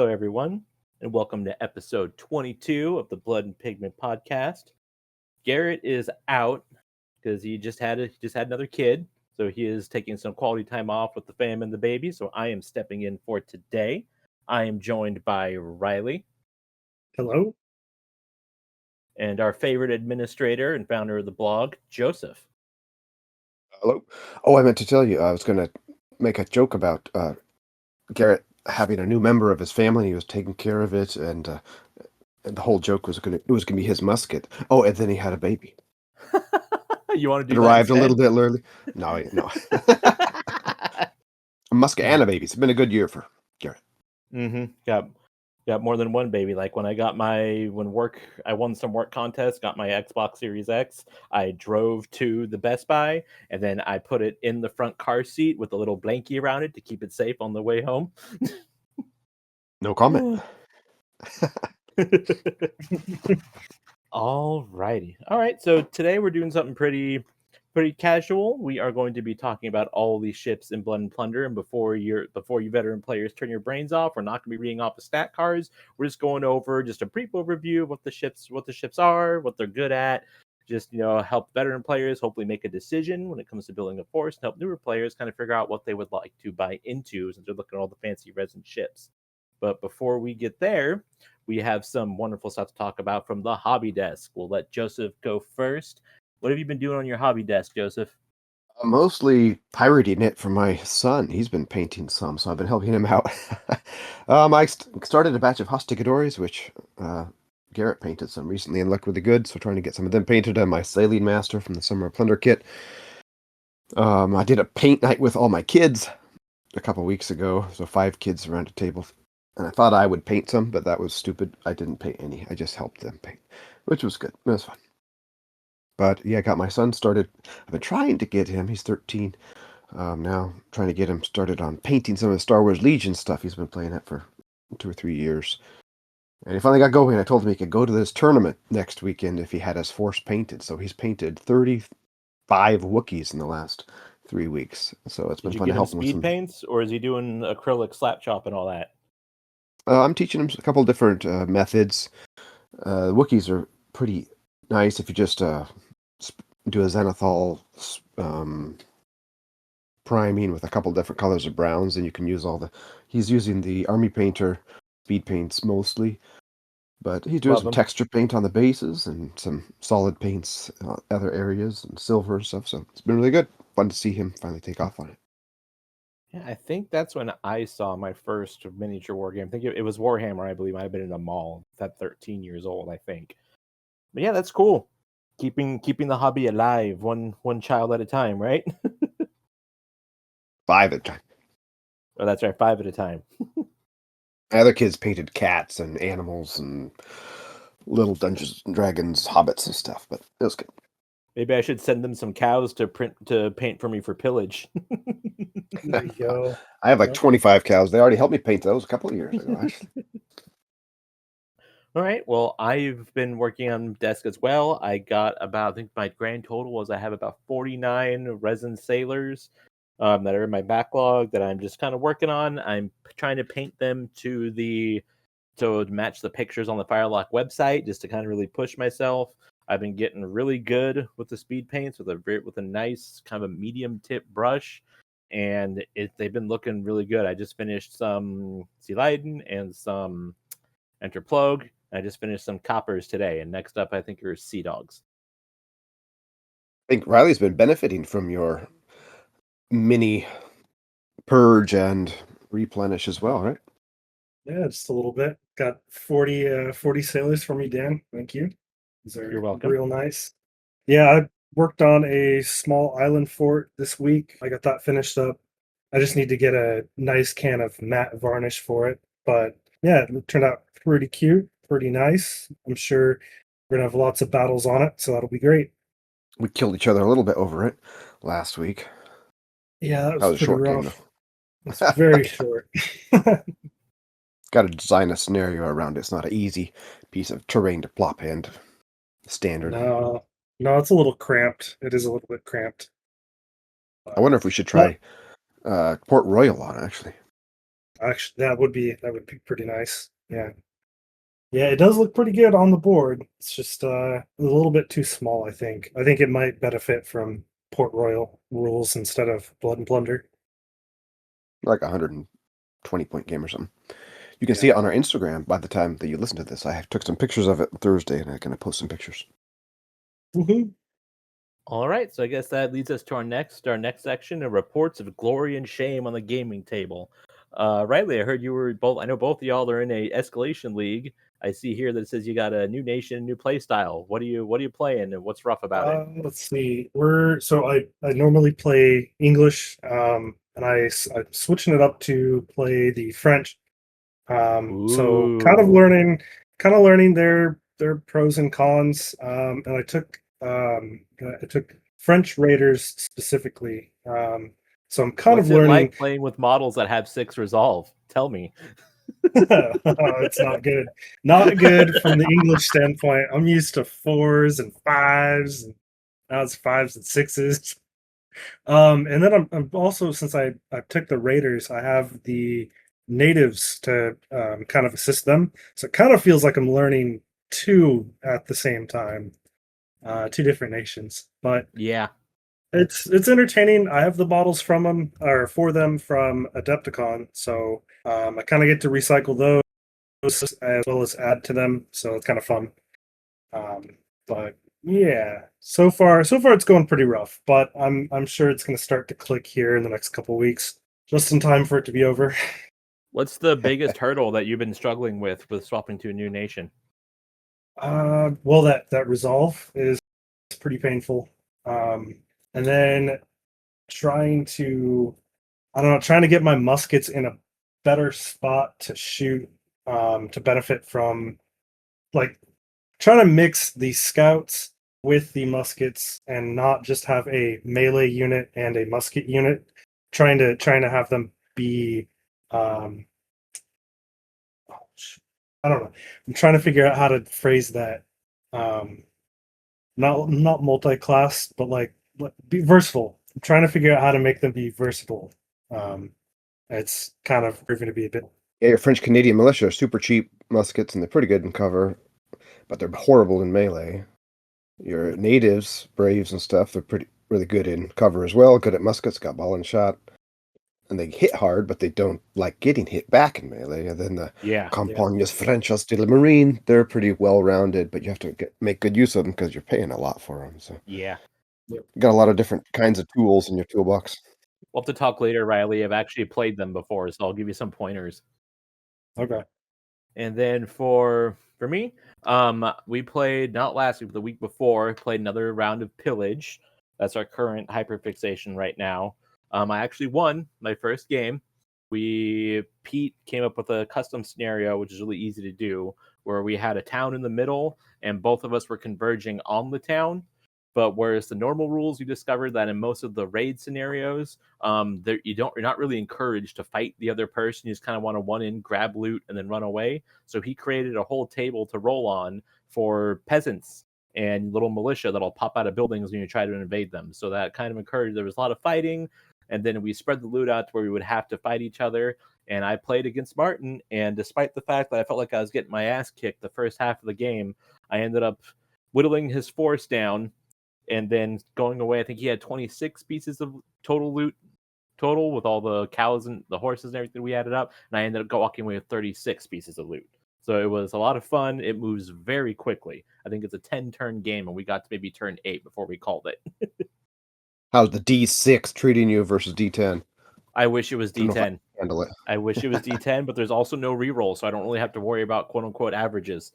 Hello, everyone, and welcome to episode 22 of the Blood and Pigment podcast. Garrett is out because he just had another kid, so he is taking some quality time off with the fam and the baby. So I am stepping in for today. I am joined by Riley Hello. and our favorite administrator and founder of the blog, Joseph. Hello. Oh, I meant to tell you, I was going to make a joke about Garrett having a new member of his family. He was taking care of it, and the whole joke was going to be his musket. Oh, and then he had a baby. You want to It do arrived that a little bit early. No. A musket and a baby. It's been a good year for Garrett. Got more than one baby. Like when I won some work contests, got my Xbox Series X. I drove to the Best Buy and then I put it in the front car seat with a little blankie around it to keep it safe on the way home. No comment. All righty. All right. So today we're doing something pretty casual. We are going to be talking about all these ships in Blood and Plunder. And before you veteran players turn your brains off, we're not going to be reading off the stat cards. We're just going over just a brief overview of what the ships are, what they're good at. Just help veteran players hopefully make a decision when it comes to building a force, and help newer players kind of figure out what they would like to buy into since they're looking at all the fancy resin ships. But before we get there, we have some wonderful stuff to talk about from the hobby desk. We'll let Joseph go first. What have you been doing on your hobby desk, Joseph? Mostly pirating it for my son. He's been painting some, so I've been helping him out. I started a batch of Hostigadores, which Garrett painted some recently and looked really good, so trying to get some of them painted on my Saline Master from the Summer of Plunder kit. I did a paint night with all my kids a couple weeks ago, so 5 kids around a table. And I thought I would paint some, but that was stupid. I didn't paint any. I just helped them paint, which was good. It was fun. But yeah, I got my son started. I've been trying to get him. He's 13 now, trying to get him started on painting some of the Star Wars Legion stuff. He's been playing that for 2 or 3 years. And he finally got going. I told him he could go to this tournament next weekend if he had his force painted. So he's painted 35 Wookiees in the last 3 weeks. So it's been fun to help him with some speed paints, or is he doing acrylic slap chop and all that? I'm teaching him a couple different methods. Wookiees are pretty nice if you just do a zenithal priming with a couple different colors of browns, and you can use he's using the Army Painter speed paints mostly, but he's doing some texture paint on the bases and some solid paints other areas and silver and stuff, so it's been really good. Fun to see him finally take off on it. Yeah, I think that's when I saw my first miniature war game. I think it was Warhammer, I believe. I've been in a mall at 13 years old, I think. But yeah, that's cool. Keeping the hobby alive, one child at a time, right? 5 at a time. Oh, that's right, 5 at a time. My other kids painted cats and animals and little Dungeons and Dragons, hobbits and stuff, but it was good. Maybe I should send them some cows to paint for me for pillage. There you go. I have like 25 cows. They already helped me paint those a couple of years ago, actually. All right. Well, I've been working on desk as well. I got I think my grand total was I have about 49 resin sailors that are in my backlog that I'm just kind of working on. I'm trying to paint them to match the pictures on the Firelock website, just to kind of really push myself. I've been getting really good with the speed paints with a nice kind of a medium tip brush, and they've been looking really good. I just finished some Sea Leiden and some Enterplogue. I just finished some coppers today, and next up I think are Sea Dogs. I think Riley's been benefiting from your mini purge and replenish as well, right? Yeah, just a little bit. Got 40 sailors for me, Dan. Thank you. You're welcome. Real nice. Yeah, I worked on a small island fort this week. I got that finished up. I just need to get a nice can of matte varnish for it. But yeah, it turned out pretty cute, pretty nice. I'm sure we're going to have lots of battles on it, so that'll be great. We killed each other a little bit over it last week. Yeah, that was a short rough. game, though. It's very short. Got to design a scenario around it. It's not an easy piece of terrain to plop in. Standard. No, it's a little cramped. It is a little bit cramped. I wonder if we should try Port Royal on it, actually. Actually, that would be pretty nice. Yeah. Yeah, it does look pretty good on the board. It's just a little bit too small, I think. I think it might benefit from Port Royal rules instead of Blood and Plunder. Like 120-point game or something. You can Yeah. see it on our Instagram by the time that you listen to this. I took some pictures of it Thursday, and I'm going to post some pictures. Woohoo. All right, so I guess that leads us to our next section of reports of glory and shame on the gaming table. Riley, I heard you were both. I know both of y'all are in a escalation league. I see here that it says you got a new nation, new play style. What are you playing, and what's rough about it? Let's see. I normally play English, and I'm switching it up to play the French. So Ooh, kind of learning their pros and cons. And I took French Raiders specifically. So I'm kind of what's it learning. like playing with models that have 6 resolve? Tell me. It's not good. Not good from the English standpoint. I'm used to 4s and 5s, and now it's 5s and 6s. And then I'm also, since I took the Raiders, I have the natives to kind of assist them. So it kind of feels like I'm learning two at the same time, two different nations. But Yeah. it's entertaining. I have the models from them or for them from Adepticon, so I kind of get to recycle those as well as add to them. So it's kind of fun. But yeah, so far it's going pretty rough. But I'm sure it's going to start to click here in the next couple weeks, just in time for it to be over. What's the biggest hurdle that you've been struggling with swapping to a new nation? Well, that resolve is pretty painful. And then trying to I don't know, trying to get my muskets in a better spot to shoot, to benefit from, like, trying to mix the scouts with the muskets and not just have a melee unit and a musket unit. Trying to have them be, um, I don't know. I'm trying to figure out how to phrase that. Um, not multi-class, but like be versatile. I'm trying to figure out how to make them be versatile. Um, it's kind of proving to be a bit. Yeah, your French Canadian militia are super cheap muskets, and they're pretty good in cover, but they're horrible in melee. Your natives, braves and stuff, they're really good in cover as well, good at muskets, got ball and shot. And they hit hard, but they don't like getting hit back in melee. And then the Yeah. Campagnes Frenchas de la Marine, they're pretty well rounded, but you have to make good use of them because you're paying a lot for them. So Yeah. you got a lot of different kinds of tools in your toolbox. We'll have to talk later, Riley. I've actually played them before, so I'll give you some pointers. Okay. And then for me, we played not last week, but the week before, played another round of Pillage. That's our current hyperfixation right now. I actually won my first game. Pete came up with a custom scenario, which is really easy to do, where we had a town in the middle, and both of us were converging on the town. But whereas the normal rules, you discovered that in most of the raid scenarios, you're not really encouraged to fight the other person. You just kind of want to one in, grab loot, and then run away. So he created a whole table to roll on for peasants and little militia that'll pop out of buildings when you try to invade them. So that kind of encouraged. There was a lot of fighting, and then we spread the loot out to where we would have to fight each other. And I played against Martin, and despite the fact that I felt like I was getting my ass kicked the first half of the game, I ended up whittling his force down and then going away. I think he had 26 pieces of total loot total with all the cows and the horses and everything we added up, and I ended up walking away with 36 pieces of loot. So it was a lot of fun. It moves very quickly. I think it's a 10-turn game, and we got to maybe turn 8 before we called it. How's the D6 treating you versus D10? I wish it was I don't know if I D10. can handle it. I wish it was D10, but there's also no reroll, so I don't really have to worry about quote-unquote averages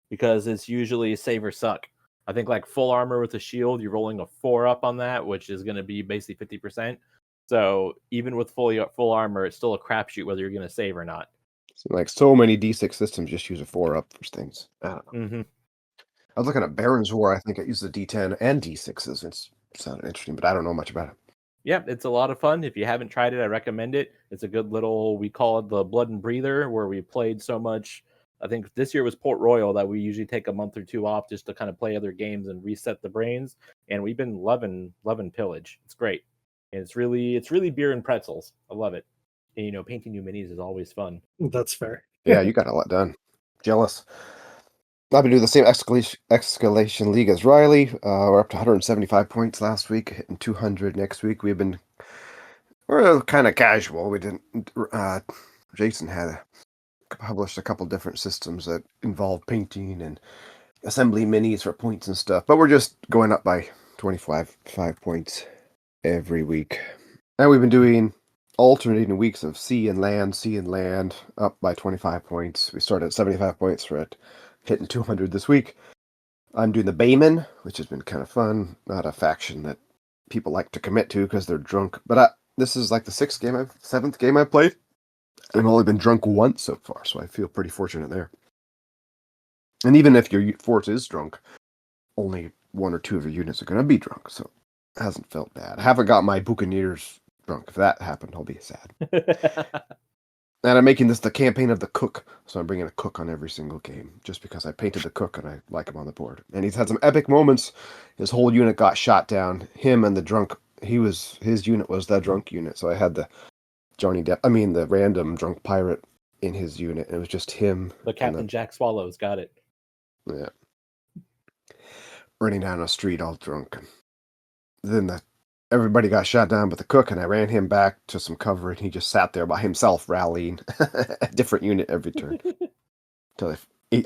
because it's usually save or suck. I think like full armor with a shield, you're rolling a 4 up on that, which is going to be basically 50%. So even with full armor, it's still a crapshoot whether you're going to save or not. Like so many D6 systems just use a 4 up for things. I don't know. Mm-hmm. I was looking at Baron's War. I think it used the D10 and D6s. It sounded interesting, but I don't know much about it. Yeah, it's a lot of fun. If you haven't tried it, I recommend it. It's a good little, we call it the blood and breather, where we played so much. I think this year was Port Royal that we usually take a month or two off just to kind of play other games and reset the brains. And we've been loving Pillage. It's great. And it's really beer and pretzels. I love it. And painting new minis is always fun. That's fair. Yeah, you got a lot done. Jealous. I've been doing the same escalation league as Riley. We're up to 175 points last week, hitting 200 next week. We're kind of casual. We didn't. Jason had published a couple different systems that involve painting and assembly minis for points and stuff, but we're just going up by 25 points every week. And we've been doing alternating weeks of sea and land, up by 25 points. We started at 75 points for it, hitting 200 this week. I'm doing the Bayman, which has been kind of fun. Not a faction that people like to commit to because they're drunk. But this is like the seventh game I've played. I've only been drunk once so far, so I feel pretty fortunate there. And even if your force is drunk, only one or two of your units are going to be drunk, so it hasn't felt bad. I haven't got my Buccaneers drunk. If that happened, I'll be sad. And I'm making this the campaign of the cook, so I'm bringing a cook on every single game, just because I painted the cook and I like him on the board. And he's had some epic moments. His whole unit got shot down. Him and the drunk, his unit was the drunk unit, so I had the the random drunk pirate in his unit. And it was just him. The Captain Jack Swallows got it. Yeah. Running down a street all drunk. And then everybody got shot down but the cook, and I ran him back to some cover, and he just sat there by himself rallying a different unit every turn. Until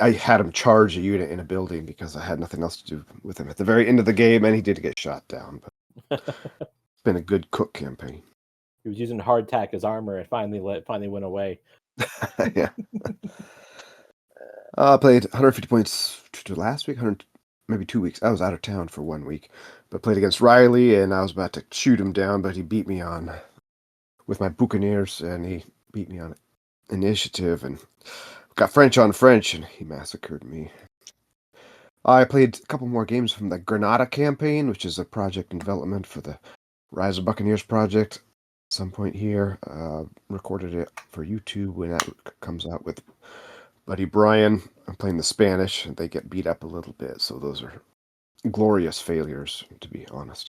I had him charge a unit in a building because I had nothing else to do with him at the very end of the game, and he did get shot down. But it's been a good cook campaign. He was using hardtack as armor and finally went away. Yeah. I played 150 points last week, maybe 2 weeks. I was out of town for 1 week, but played against Riley, and I was about to shoot him down, but he beat me on with my Buccaneers, and he beat me on initiative, and got French on French, and he massacred me. I played a couple more games from the Granada campaign, which is a project in development for the Rise of Buccaneers project. At some point here, recorded it for YouTube when that comes out with buddy Brian. I'm playing the Spanish, and they get beat up a little bit, so those are glorious failures, to be honest.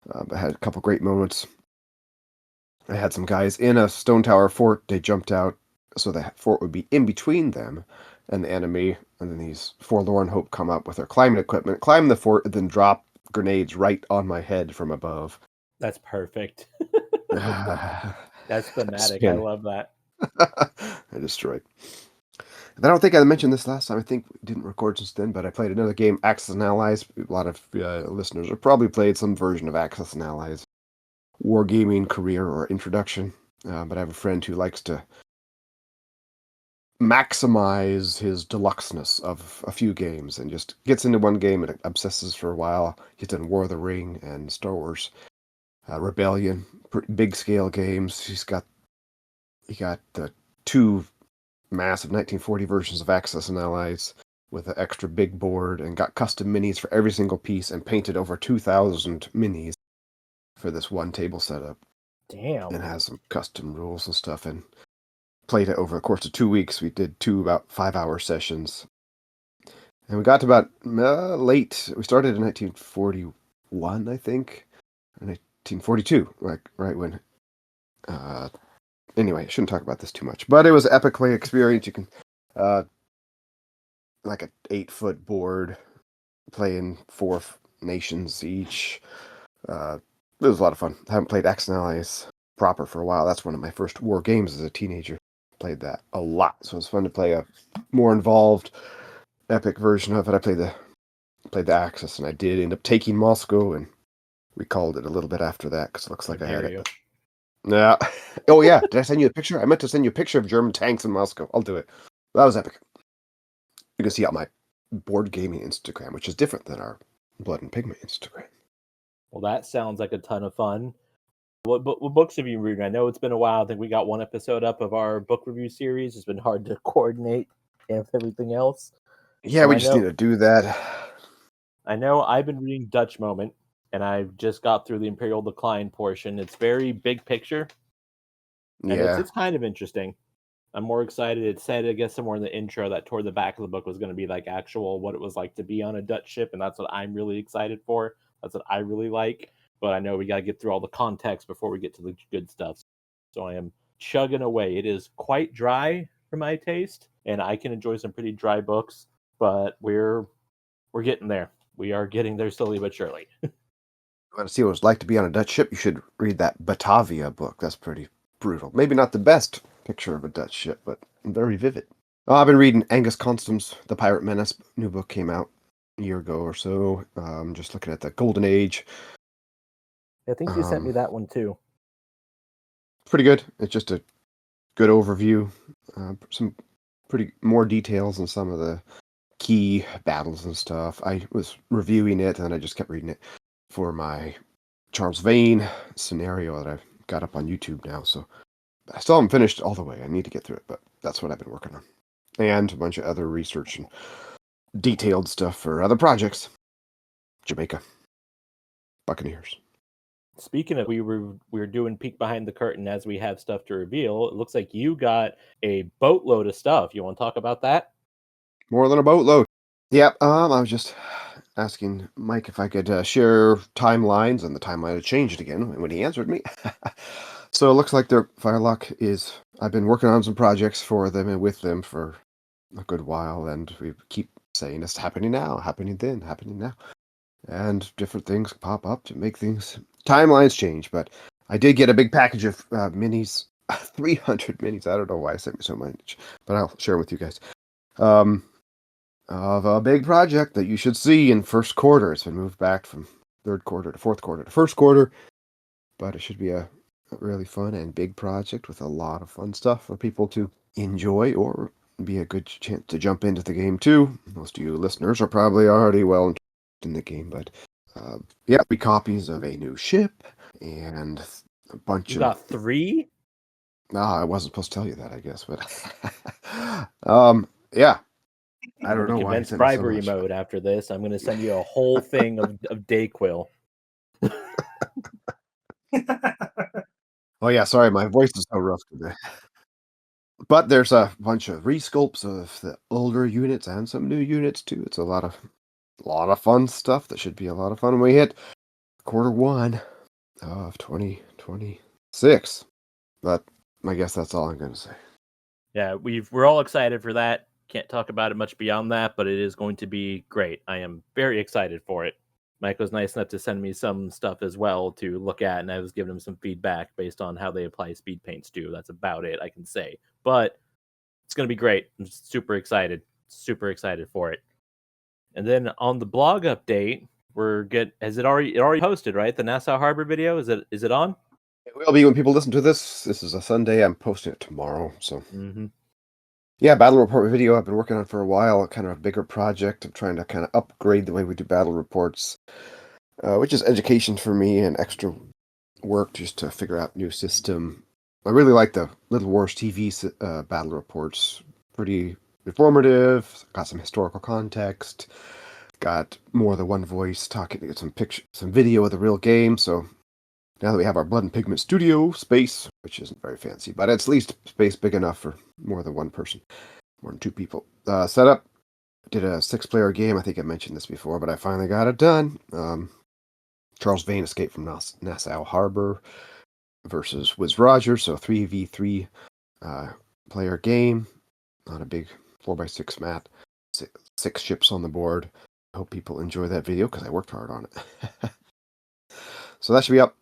But I had a couple great moments. I had some guys in a stone tower fort. They jumped out, so the fort would be in between them and the enemy, and then these Forlorn Hope come up with their climbing equipment, climb the fort, and then drop grenades right on my head from above. That's perfect. That's thematic. I love that. I destroyed. And I don't think I mentioned this last time. I think we didn't record since then, but I played another game, Axis and Allies. A lot of listeners have probably played some version of Axis and Allies wargaming career or introduction. But I have a friend who likes to maximize his deluxeness of a few games and just gets into one game and obsesses for a while. He's done War of the Ring and Star Wars Rebellion, big scale games. He got the two massive 1940 versions of Axis and Allies with an extra big board, and got custom minis for every single piece, and painted over 2,000 minis for this one table setup. Damn. And has some custom rules and stuff, and played it over the course of 2 weeks. We did 2 about 5-hour sessions, and we got to about late. We started in 1941, I think, or 1942, right when. Anyway, I shouldn't talk about this too much, but it was an epic play experience. You can, like an 8-foot board, playing 4 nations each. It was a lot of fun. I haven't played Axis and Allies proper for a while. That's one of my first war games as a teenager. Played that a lot, so it was fun to play a more involved, epic version of it. I played the Axis, and I did end up taking Moscow, and recalled it a little bit after that because it looks like I had it. Yeah. Oh yeah. Did I send you a picture? I meant to send you a picture of German tanks in Moscow. I'll do it. That was epic. You can see on my board gaming Instagram, which is different than our Blood and Pigment Instagram. Well, that sounds like a ton of fun. What books have you read? I know it's been a while. I think we got one episode up of our book review series. It's been hard to coordinate with everything else. Yeah, so we just need to do that. I know I've been reading Dutch Moment, and I've just got through the Imperial Decline portion. It's very big picture. And Yeah. it's kind of interesting. I'm more excited. It said, I guess, somewhere in the intro that toward the back of the book was going to be like actual what it was like to be on a Dutch ship, and that's what I'm really excited for. That's what I really like. But I know we got to get through all the context before we get to the good stuff. So I am chugging away. It is quite dry for my taste, and I can enjoy some pretty dry books, but we're getting there. We are getting there slowly but surely. You want to see what it's like to be on a Dutch ship? You should read that Batavia book. That's pretty brutal. Maybe not the best picture of a Dutch ship, but very vivid. I've been reading Angus Constam's The Pirate Menace. New book came out a year ago or so. Just looking at the Golden Age. I think you sent me that one too. Pretty good. It's just a good overview. Some pretty more details on some of the key battles and stuff. I was reviewing it and I just kept reading it for my Charles Vane scenario that I've got up on YouTube now. So I still haven't finished all the way. I need to get through it, but that's what I've been working on. And a bunch of other research and detailed stuff for other projects. Jamaica. Buccaneers. Speaking of, we were doing peek behind the curtain as we have stuff to reveal. It looks like you got a boatload of stuff. You want to talk about that? More than a boatload. Yep. I was just asking Mike if I could share timelines, and the timeline had changed again when he answered me. So it looks like their Firelock is. I've been working on some projects for them and with them for a good while, and we keep saying it's happening now, happening then, happening now, and different things pop up to make things timelines change. But I did get a big package of minis, 300 minis. I don't know why I sent me so much, but I'll share with you guys. Of a big project that you should see in first quarter. It's been moved back from third quarter to fourth quarter to first quarter, but it should be a really fun and big project with a lot of fun stuff for people to enjoy or be a good chance to jump into the game too. Most of you listeners are probably already well interested in the game, but yeah, 3 copies of a new ship and a bunch You got 3? No, I wasn't supposed to tell you that, I guess, but yeah. I don't know why. Commence bribery mode after this. I'm going to send you a whole thing of Dayquil. Oh yeah, sorry, my voice is so rough today. But there's a bunch of resculpts of the older units and some new units too. It's a lot of fun stuff that should be a lot of fun when we hit quarter 1 of 2026. But I guess that's all I'm going to say. Yeah, we're all excited for that. Can't talk about it much beyond that, but it is going to be great. I am very excited for it. Mike was nice enough to send me some stuff as well to look at, and I was giving him some feedback based on how they apply speed paints too. That's about it I can say. But it's going to be great. I'm super excited for it. And then on the blog update, has it already posted, right? The Nassau Harbor video, is it on? It will be when people listen to this. This is a Sunday. I'm posting it tomorrow, so. Mm-hmm. Yeah, battle report video I've been working on for a while, kind of a bigger project. I'm trying to kind of upgrade the way we do battle reports, which is education for me and extra work just to figure out new system. I really like the Little Wars TV battle reports. Pretty informative, got some historical context, got more than one voice talking, to get some video of the real game. So now that we have our Blood and Pigment studio space, which isn't very fancy, but it's at least space big enough for more than one person, more than 2 people. Set up, did a 6-player game. I think I mentioned this before, but I finally got it done. Charles Vane escaped from Nassau Harbor versus Wiz Rogers, so 3v3 player game on a big 4x6 mat, 6 ships on the board. I hope people enjoy that video because I worked hard on it. So that should be up.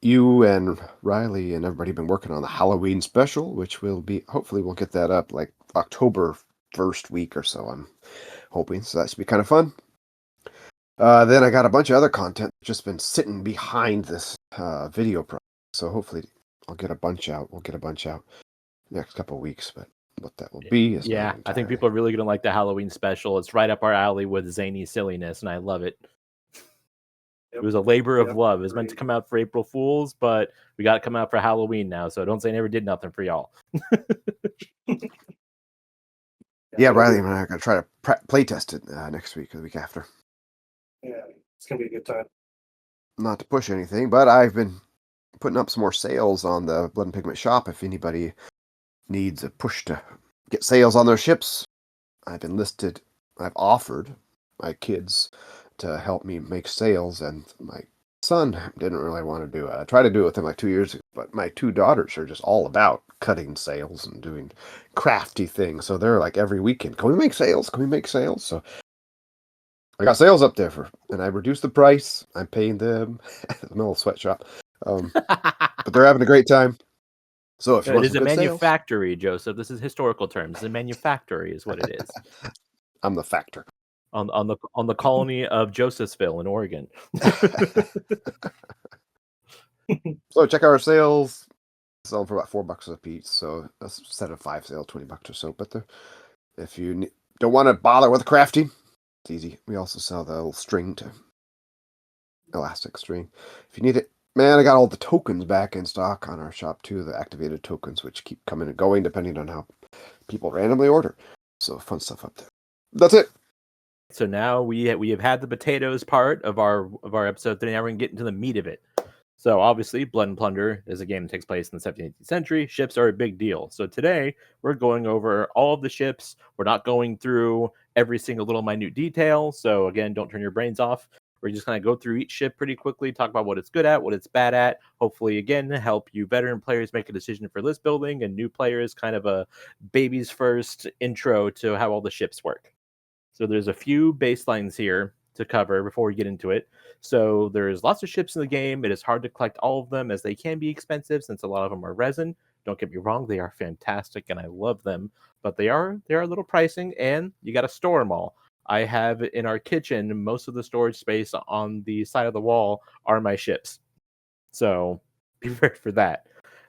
You and Riley and everybody have been working on the Halloween special, which will be, hopefully we'll get that up like October 1st week or so, I'm hoping. So that should be kind of fun. Then I got a bunch of other content just been sitting behind this video project. So hopefully I'll get a bunch out. We'll get a bunch out next couple of weeks, but what that will be is yeah, I think people are really going to like the Halloween special. It's right up our alley with zany silliness, and I love it. It was a labor of love. It was meant to come out for April Fools, but we got to come out for Halloween now. So don't say I never did nothing for y'all. Yeah, Riley and I are going to try to play test it next week or the week after. Yeah, it's going to be a good time. Not to push anything, but I've been putting up some more sales on the Blood and Pigment shop. If anybody needs a push to get sales on their ships, I've offered my kids to help me make sales, and my son didn't really want to do it. I tried to do it with him like 2 years ago. But my two daughters are just all about cutting sails and doing crafty things. So they're like every weekend, can we make sails? Can we make sails? So I got sales up there and I reduced the price. I'm paying them at the middle sweatshop. But they're having a great time. So if you It want is some a good sales, manufactory, Joseph. This is historical terms. It's a manufactory is what it is. I'm the factor. On the colony of Josephsville in Oregon. So check out our sales. Sell them for about $4 a piece. So a set of 5 sales, $20 or so. But if you don't want to bother with crafting, it's easy. We also sell the little string to elastic string. If you need it, man, I got all the tokens back in stock on our shop too. The activated tokens, which keep coming and going depending on how people randomly order. So fun stuff up there. That's it. So now we have had the potatoes part of our episode today. Now we're gonna get into the meat of it. So obviously, Blood and Plunder is a game that takes place in the 17th, 18th century. Ships are a big deal. So today we're going over all of the ships. We're not going through every single little minute detail. So again, don't turn your brains off. We're just going to go through each ship pretty quickly, talk about what it's good at, what it's bad at. Hopefully, again, help you veteran players make a decision for list building, and new players kind of a baby's first intro to how all the ships work. So there's a few baselines here to cover before we get into it. So there's lots of ships in the game. It is hard to collect all of them as they can be expensive since a lot of them are resin. Don't get me wrong, they are fantastic and I love them, but they are a little pricing and you got to store them all. I have in our kitchen, most of the storage space on the side of the wall are my ships. So be prepared for that.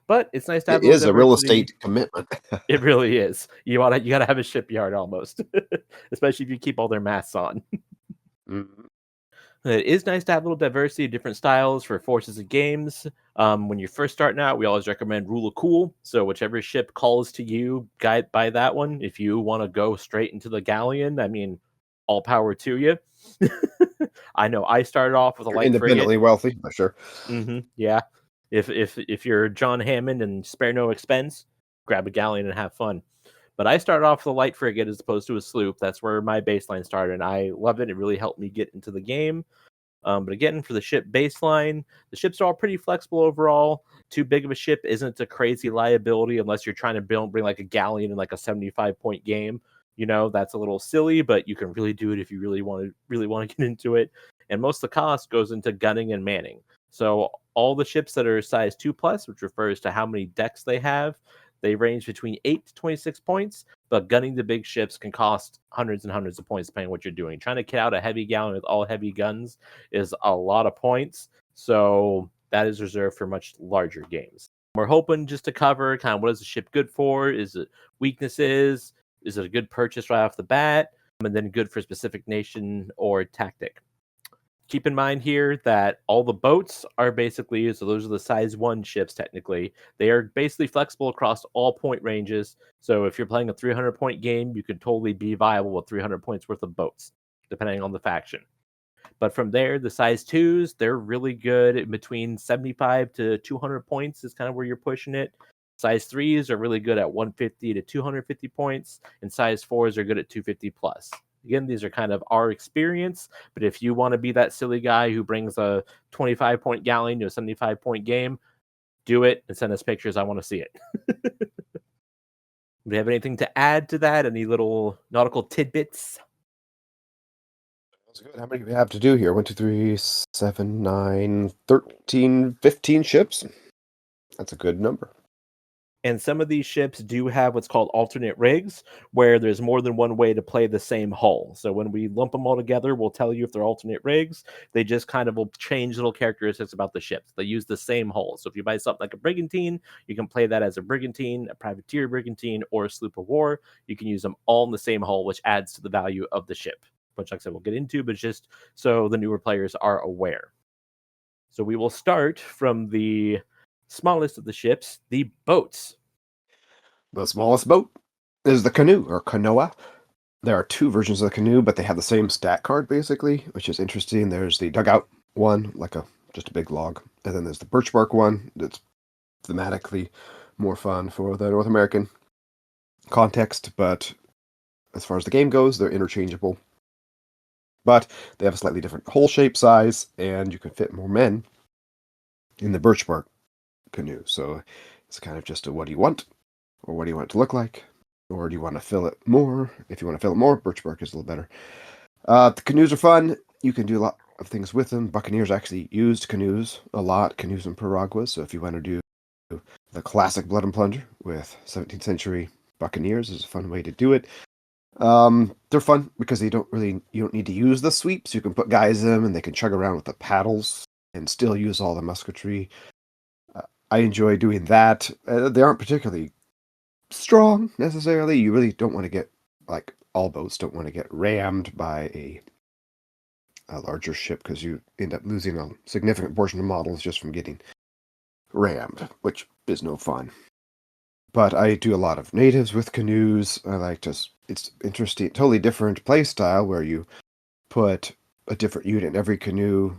But it's nice to have It is a real estate commitment. It really is. You gotta have a shipyard almost, especially if you keep all their masks on. Mm-hmm. It is nice to have a little diversity of different styles for forces and games. When you're first starting out, we always recommend Rule of Cool. So whichever ship calls to you, guide by that one. If you want to go straight into the Galleon, I mean, all power to you. I know I started off with a light Independently frigate. wealthy, for sure. Yeah. If you're John Hammond and spare no expense, grab a Galleon and have fun. But I started off with a light frigate as opposed to a sloop. That's where my baseline started, and I loved it. It really helped me get into the game. But again, for the ship baseline, the ships are all pretty flexible overall. Too big of a ship isn't a crazy liability unless you're trying to bring like a Galleon in like a 75-point game. You know, that's a little silly, but you can really do it if you really want to get into it. And most of the cost goes into gunning and manning. So all the ships that are size 2+, which refers to how many decks they have, they range between 8 to 26 points, but gunning the big ships can cost hundreds and hundreds of points depending on what you're doing. Trying to kit out a heavy Galleon with all heavy guns is a lot of points, so that is reserved for much larger games. We're hoping just to cover kind of what is the ship good for, is it weaknesses, is it a good purchase right off the bat, and then good for a specific nation or tactic. Keep in mind here that all the boats are basically, so those are the size 1 ships technically. They are basically flexible across all point ranges. So if you're playing a 300-point game, you could totally be viable with 300 points worth of boats, depending on the faction. But from there, the size 2s, they're really good in between 75 to 200 points is kind of where you're pushing it. Size 3s are really good at 150 to 250 points, and size 4s are good at 250 plus. Again, these are kind of our experience, but if you want to be that silly guy who brings a 25-point Galleon to a 75-point game, do it and send us pictures. I want to see it. Do you have anything to add to that? Any little nautical tidbits? That's good. How many do we have to do here? 1, 2, 3, 7, 9, 13, 15 ships. That's a good number. And some of these ships do have what's called alternate rigs, where there's more than one way to play the same hull. So when we lump them all together, we'll tell you if they're alternate rigs. They just kind of will change little characteristics about the ships. They use the same hull. So if you buy something like a brigantine, you can play that as a brigantine, a privateer brigantine, or a sloop of war. You can use them all in the same hull, which adds to the value of the ship, which, like I said, we'll get into, but just so the newer players are aware. So we will start from the smallest of the ships, the boats. The smallest boat is the canoe, or Canoa. There are 2 versions of the canoe, but they have the same stat card, basically, which is interesting. There's the dugout one, like just a big log, and then there's the birch bark one that's thematically more fun for the North American context, but as far as the game goes, they're interchangeable. But they have a slightly different hull shape size, and you can fit more men in the birch bark canoe. So it's kind of just a what do you want, or what do you want it to look like, or do you want to fill it more? If you want to fill it more, birch bark is a little better. The canoes are fun. You can do a lot of things with them. Buccaneers actually used canoes a lot, canoes and piraguas. So if you want to do the classic Blood and Plunder with 17th century buccaneers, is a fun way to do it. They're fun because you don't need to use the sweeps. You can put guys in them and they can chug around with the paddles and still use all the musketry. I enjoy doing that. They aren't particularly strong necessarily. You really don't want to get, like, all boats don't want to get rammed by a larger ship because you end up losing a significant portion of models just from getting rammed, which is no fun. But I do a lot of natives with canoes. I like to. It's interesting, totally different play style where you put a different unit in every canoe,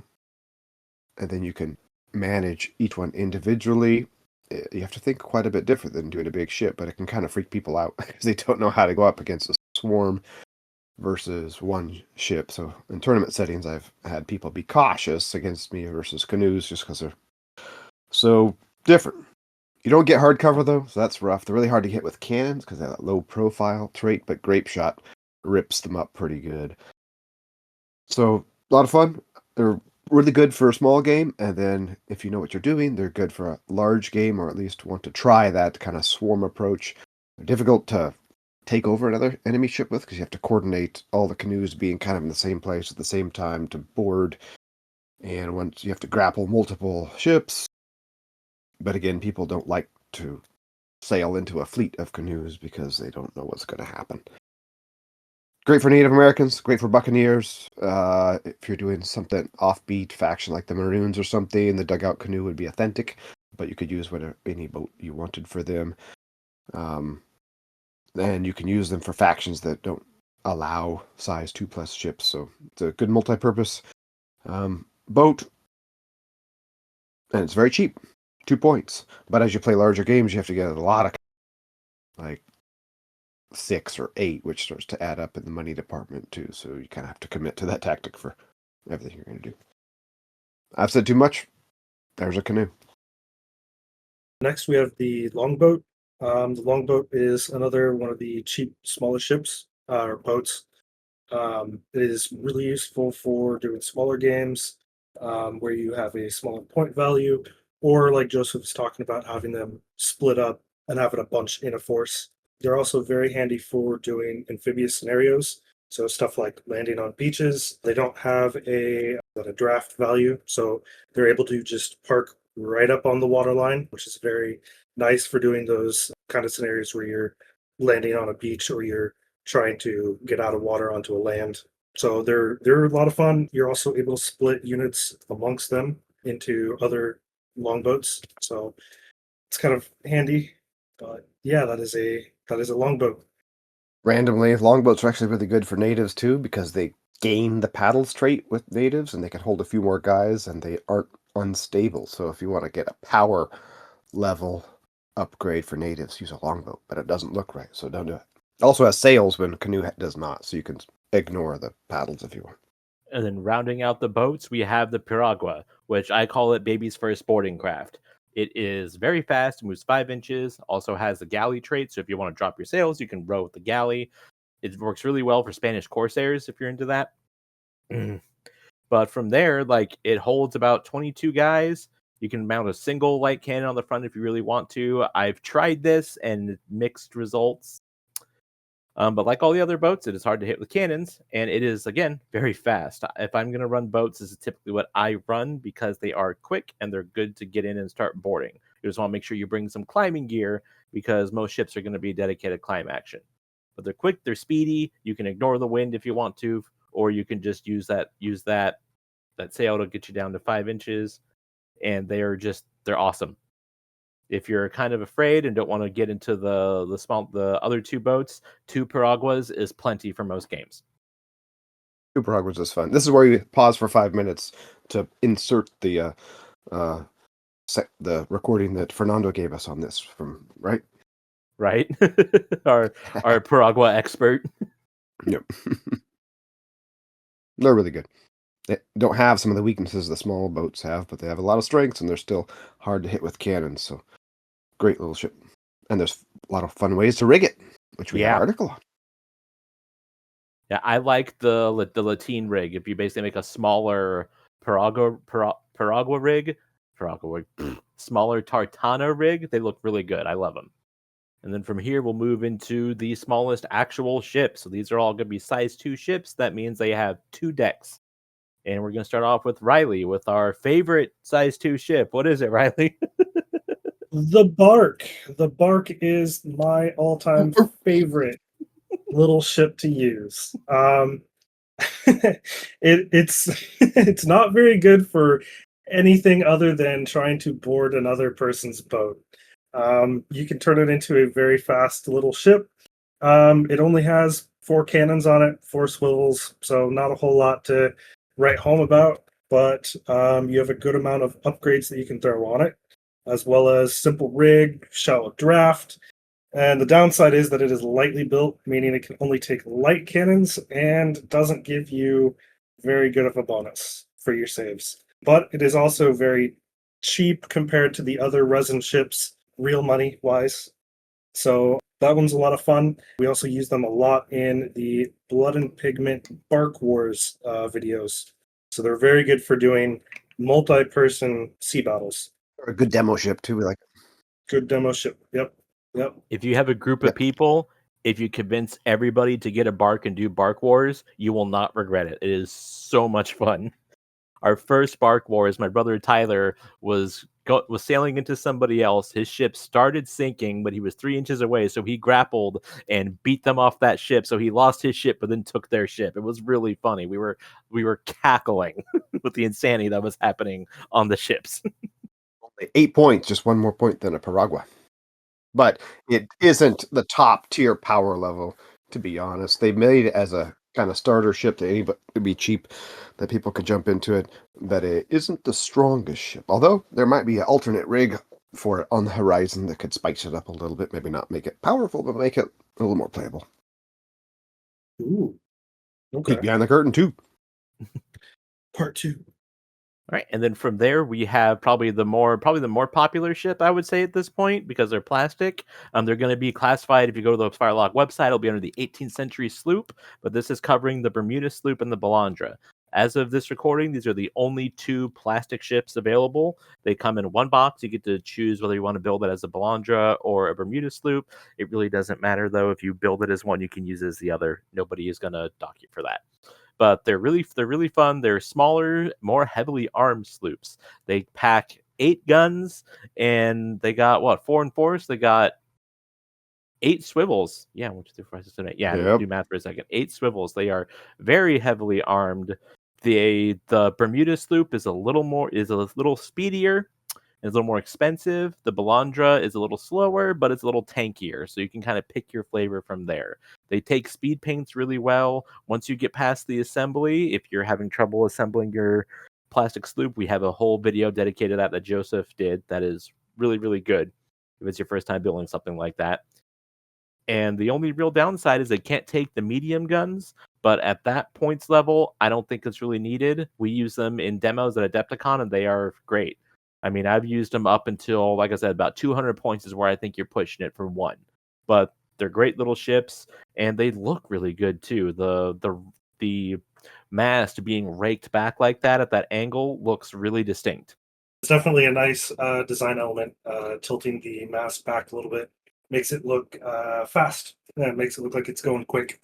and then you can manage each one individually. You have to think quite a bit different than doing a big ship, but it can kind of freak people out because they don't know how to go up against a swarm versus one ship. So in tournament settings, I've had people be cautious against me versus canoes just because they're so different. You don't get hard cover though, so that's rough. They're really hard to hit with cannons because they have that low profile trait, but grape shot rips them up pretty good. So a lot of fun. They're really good for a small game, and then if you know what you're doing, they're good for a large game, or at least want to try that kind of swarm approach. They're difficult to take over another enemy ship with because you have to coordinate all the canoes being kind of in the same place at the same time to board, and once you have to grapple multiple ships. But again, people don't like to sail into a fleet of canoes because they don't know what's going to happen. Great for Native Americans, great for buccaneers. If you're doing something offbeat faction like the Maroons or something, the dugout canoe would be authentic, but you could use any boat you wanted for them. And you can use them for factions that don't allow size 2+ ships, so it's a good multi-purpose boat, and it's very cheap. 2 points. But as you play larger games, you have to get a lot of, like, 6 or 8, which starts to add up in the money department too. So you kind of have to commit to that tactic for everything you're going to do. I've said too much. There's a canoe. Next, we have the longboat. The longboat is another one of the cheap, smaller ships or boats. It is really useful for doing smaller games where you have a smaller point value, or like Joseph's talking about, having them split up and having a bunch in a force. They're also very handy for doing amphibious scenarios. So stuff like landing on beaches. They don't have a draft value, so they're able to just park right up on the water line, which is very nice for doing those kind of scenarios where you're landing on a beach or you're trying to get out of water onto a land. So they're a lot of fun. You're also able to split units amongst them into other longboats. So it's kind of handy. But yeah, that is a longboat. Randomly, longboats are actually really good for natives too because they gain the paddles trait with natives and they can hold a few more guys and they aren't unstable. So if you want to get a power level upgrade for natives, use a longboat, but it doesn't look right, so don't do it. It also has sails when canoe does not, so you can ignore the paddles if you want. And then rounding out the boats, we have the piragua, which I call it baby's first boarding craft. It is very fast, moves 5 inches, also has the galley trait, so if you want to drop your sails, you can row with the galley. It works really well for Spanish corsairs if you're into that. But from there, like, it holds about 22 guys. You can mount a single light cannon on the front if you really want to. I've tried this and mixed results. But like all the other boats, it is hard to hit with cannons, and it is, again, very fast. If I'm going to run boats, this is typically what I run because they are quick and they're good to get in and start boarding. You just want to make sure you bring some climbing gear because most ships are going to be dedicated climb action. But they're quick, they're speedy. You can ignore the wind if you want to, or you can just use that sail to get you down to 5 inches, and they're awesome. If you're kind of afraid and don't want to get into the other 2 boats, 2 piraguas is plenty for most games. 2 piraguas is fun. This is where you pause for 5 minutes to insert the recording that Fernando gave us on this from, right? Right? our piragua expert. Yep. They're really good. They don't have some of the weaknesses the small boats have, but they have a lot of strengths, and they're still hard to hit with cannons. So great little ship. And there's a lot of fun ways to rig it, which we have Yeah. an article on. Yeah, I like the Latine rig. If you basically make a smaller Piragua rig, smaller Tartana rig, they look really good. I love them. And then from here, we'll move into the smallest actual ships. So these are all going to be size 2 ships. That means they have 2 decks. And we're going to start off with Riley with our favorite size 2 ship. What is it, Riley? The Bark. The Bark is my all-time favorite little ship to use. It's it's not very good for anything other than trying to board another person's boat. You can turn it into a very fast little ship. It only has 4 cannons on it, 4 swivels, so not a whole lot to write home about. But you have a good amount of upgrades that you can throw on it, as well as simple rig, shallow draft. And the downside is that it is lightly built, meaning it can only take light cannons and doesn't give you very good of a bonus for your saves. But it is also very cheap compared to the other resin ships, real money wise. So that one's a lot of fun. We also use them a lot in the Blood and Pigment Bark Wars videos. So they're very good for doing multi-person sea battles. Or a good demo ship, too. We like it. Good demo ship. Yep. If you have a group of people, if you convince everybody to get a bark and do Bark Wars, you will not regret it. It is so much fun. Our first Bark Wars, my brother Tyler was sailing into somebody else. His ship started sinking, but he was 3 inches away, so he grappled and beat them off that ship. So he lost his ship, but then took their ship. It was really funny. We were cackling with the insanity that was happening on the ships. 8 points, just 1 more point than a Piragua. But it isn't the top tier power level, to be honest. They made it as a kind of starter ship that anybody would be cheap, that people could jump into it. But it isn't the strongest ship. Although there might be an alternate rig for it on the horizon that could spice it up a little bit. Maybe not make it powerful, but make it a little more playable. Ooh. Okay. Peek behind the curtain too. Part 2. All right, and then from there we have probably the more popular ship, I would say, at this point, because they're plastic. They're going to be classified, if you go to the Firelock website, it'll be under the 18th century sloop, but this is covering the Bermuda sloop and the Balandra. As of this recording, these are the only 2 plastic ships available. They come in 1 box. You get to choose whether you want to build it as a Balandra or a Bermuda sloop. It really doesn't matter, though. If you build it as one, you can use it as the other. Nobody is going to dock you for that. But they're really fun. They're smaller, more heavily armed sloops. They pack 8 guns, and they got 4 and 4. So they got 8 swivels. Yeah, 1, 2, 3, 4, 5, 6, 7, 8. Yeah, Yep. do math for a second. 8 swivels. They are very heavily armed. The Bermuda sloop is a little speedier. It's a little more expensive. The Balandra is a little slower, but it's a little tankier, so you can kind of pick your flavor from there. They take speed paints really well. Once you get past the assembly, if you're having trouble assembling your plastic sloop, we have a whole video dedicated to that Joseph did that is really, really good if it's your first time building something like that. And the only real downside is they can't take the medium guns, but at that points level, I don't think it's really needed. We use them in demos at Adepticon, and they are great. I mean, I've used them up until, like I said, about 200 points is where I think you're pushing it for 1. But they're great little ships, and they look really good too. The mast being raked back like that at that angle looks really distinct. It's definitely a nice design element, tilting the mast back a little bit. Makes it look fast. Yeah, it makes it look like it's going quick.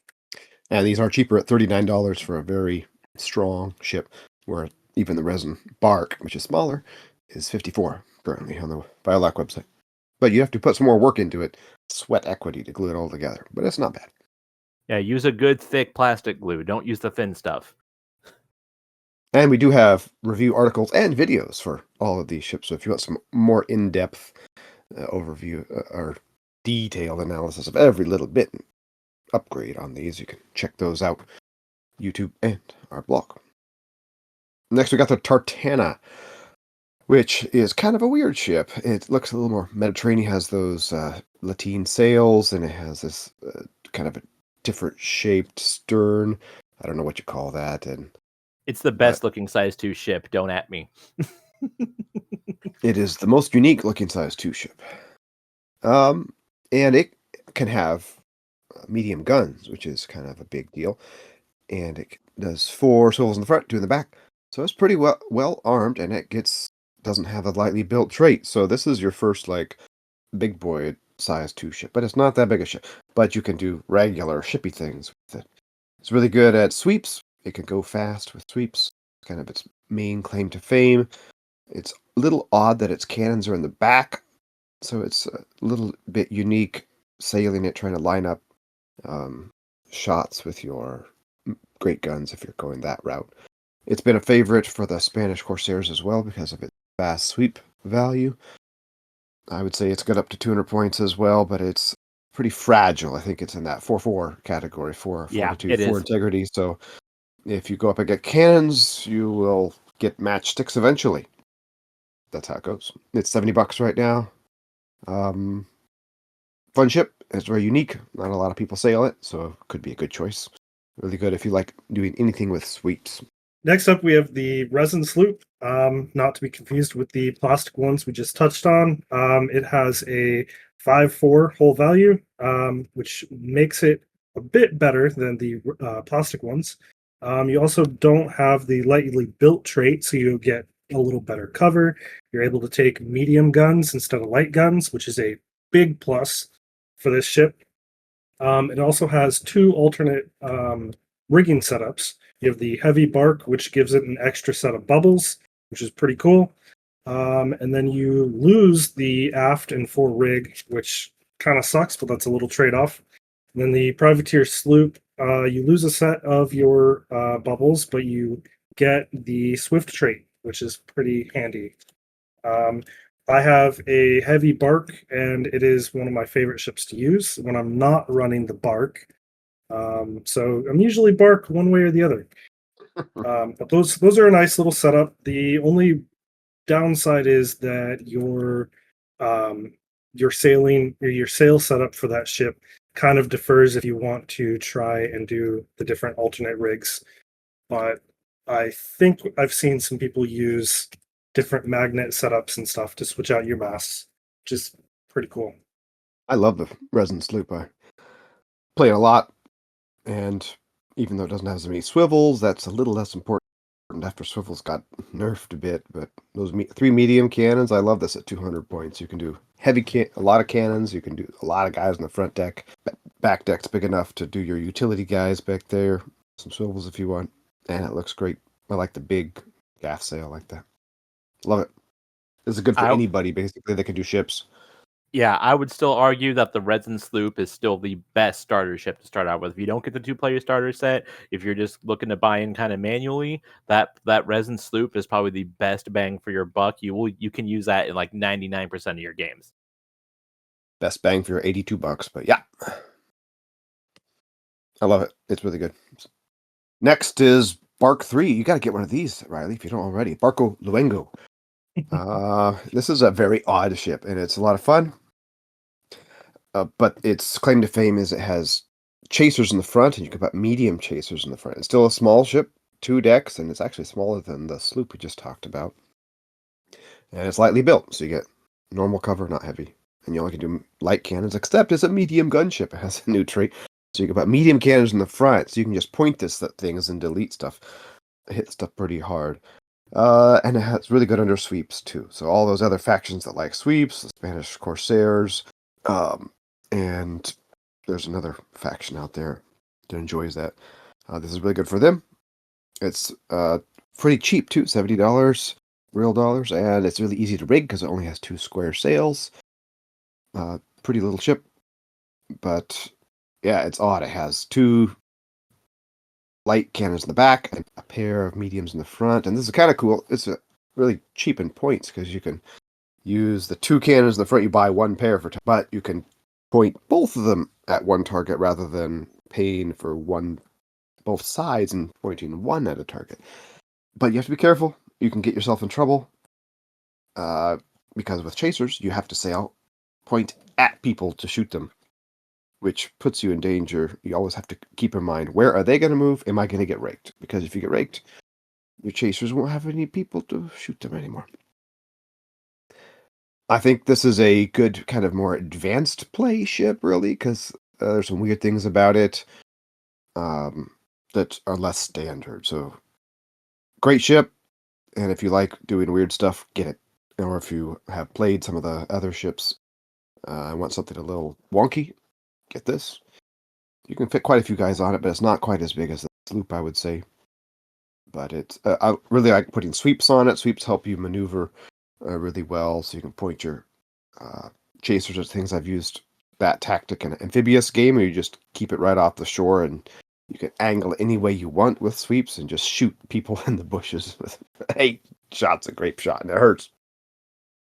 And these are cheaper at $39 for a very strong ship, where even the resin bark, which is smaller, is $54 currently on the Biolac website. But you have to put some more work into it, sweat equity to glue it all together. But it's not bad. Yeah, use a good thick plastic glue. Don't use the thin stuff. And we do have review articles and videos for all of these ships. So if you want some more in-depth overview or detailed analysis of every little bit and upgrade on these, you can check those out, YouTube and our blog. Next, we got the Tartana, which is kind of a weird ship. It looks a little more Mediterranean, has those Latine sails, and it has this kind of a different shaped stern. I don't know what you call that. And It's the But best looking size 2 ship. Don't at me. it is the most unique looking size 2 ship. And it can have medium guns, which is kind of a big deal. And it does 4 swivels in the front, 2 in the back. So it's pretty well armed, and it doesn't have a lightly built trait. So this is your first like big boy size 2 ship, but it's not that big a ship. But you can do regular shippy things with it. It's really good at sweeps. It can go fast with sweeps. Kind of its main claim to fame. It's a little odd that its cannons are in the back, so it's a little bit unique sailing it, trying to line up shots with your great guns if you're going that route. It's been a favorite for the Spanish Corsairs as well because of its fast sweep value. I would say it's got up to 200 points as well, but it's pretty fragile. I think it's in that 4-4 category, 4 Yeah, fortitude, it 4 is. integrity. So if you go up and get cannons, you will get matchsticks eventually. That's how it goes. It's $70 right now. Fun ship. It's very unique. Not a lot of people sail it, so it could be a good choice. Really good if you like doing anything with sweeps. Next up, we have the resin sloop, not to be confused with the plastic ones we just touched on. It has a 5-4 hull value, which makes it a bit better than the plastic ones. You also don't have the lightly built trait, so you get a little better cover. You're able to take medium guns instead of light guns, which is a big plus for this ship. It also has 2 alternate rigging setups. You have the heavy bark, which gives it an extra set of bubbles, which is pretty cool. And then you lose the aft and fore rig, which kind of sucks, but that's a little trade-off. And then the privateer sloop, you lose a set of your bubbles, but you get the swift trait, which is pretty handy. I have a heavy bark, and it is one of my favorite ships to use when I'm not running the bark. So I'm usually bark one way or the other. But those are a nice little setup. The only downside is that your sailing or your sail setup for that ship kind of differs if you want to try and do the different alternate rigs. But I think I've seen some people use different magnet setups and stuff to switch out your masts, which is pretty cool. I love the resin sloop. I play it a lot, and even though it doesn't have as many swivels, that's a little less important after swivels got nerfed a bit. But those 3 medium cannons, I love this at 200 points. You can do a lot of cannons. You can do a lot of guys on the front deck. Back deck's big enough to do your utility guys back there. Some swivels if you want, and it looks great. I like the big gaff sail like that. Love it. This is good for anybody basically that can do ships. Yeah, I would still argue that the resin sloop is still the best starter ship to start out with. If you don't get the 2-player starter set, if you're just looking to buy in kind of manually, that resin sloop is probably the best bang for your buck. You can use that in like 99% of your games. Best bang for your $82, but yeah. I love it. It's really good. Next is Bark 3. You got to get one of these, Riley, if you don't already. Barco Luengo. This is a very odd ship, and it's a lot of fun. But its claim to fame is it has chasers in the front, and you can put medium chasers in the front. It's still a small ship, 2 decks, and it's actually smaller than the sloop we just talked about. And it's lightly built, so you get normal cover, not heavy. And you only can do light cannons, except it's a medium gunship. It has a new trait. So you can put medium cannons in the front, so you can just point this at things and delete stuff. Hit stuff pretty hard. And it's really good under sweeps, too. So all those other factions that like sweeps, the Spanish Corsairs, and there's another faction out there that enjoys that. This is really good for them. It's pretty cheap, too, $70 real dollars, and it's really easy to rig because it only has 2 square sails. Pretty little ship, but yeah, it's odd. It has 2 light cannons in the back and a pair of mediums in the front, and this is kind of cool. It's really cheap in points because you can use the 2 cannons in the front. You buy 1 pair for, but you can point both of them at 1 target rather than paying for both sides and pointing 1 at a target. But you have to be careful. You can get yourself in trouble because with chasers, you have to point at people to shoot them, which puts you in danger. You always have to keep in mind, where are they going to move? Am I going to get raked? Because if you get raked, your chasers won't have any people to shoot them anymore. I think this is a good kind of more advanced play ship, really, because there's some weird things about it that are less standard. So, great ship, and if you like doing weird stuff, get it. Or if you have played some of the other ships, I want something a little wonky, get this. You can fit quite a few guys on it, but it's not quite as big as the sloop, I would say. But it's I really like putting sweeps on it. Sweeps help you maneuver really well, so you can point your chasers at things. I've used that tactic in an amphibious game where you just keep it right off the shore and you can angle any way you want with sweeps and just shoot people in the bushes with 8 shots, a grape shot, and it hurts.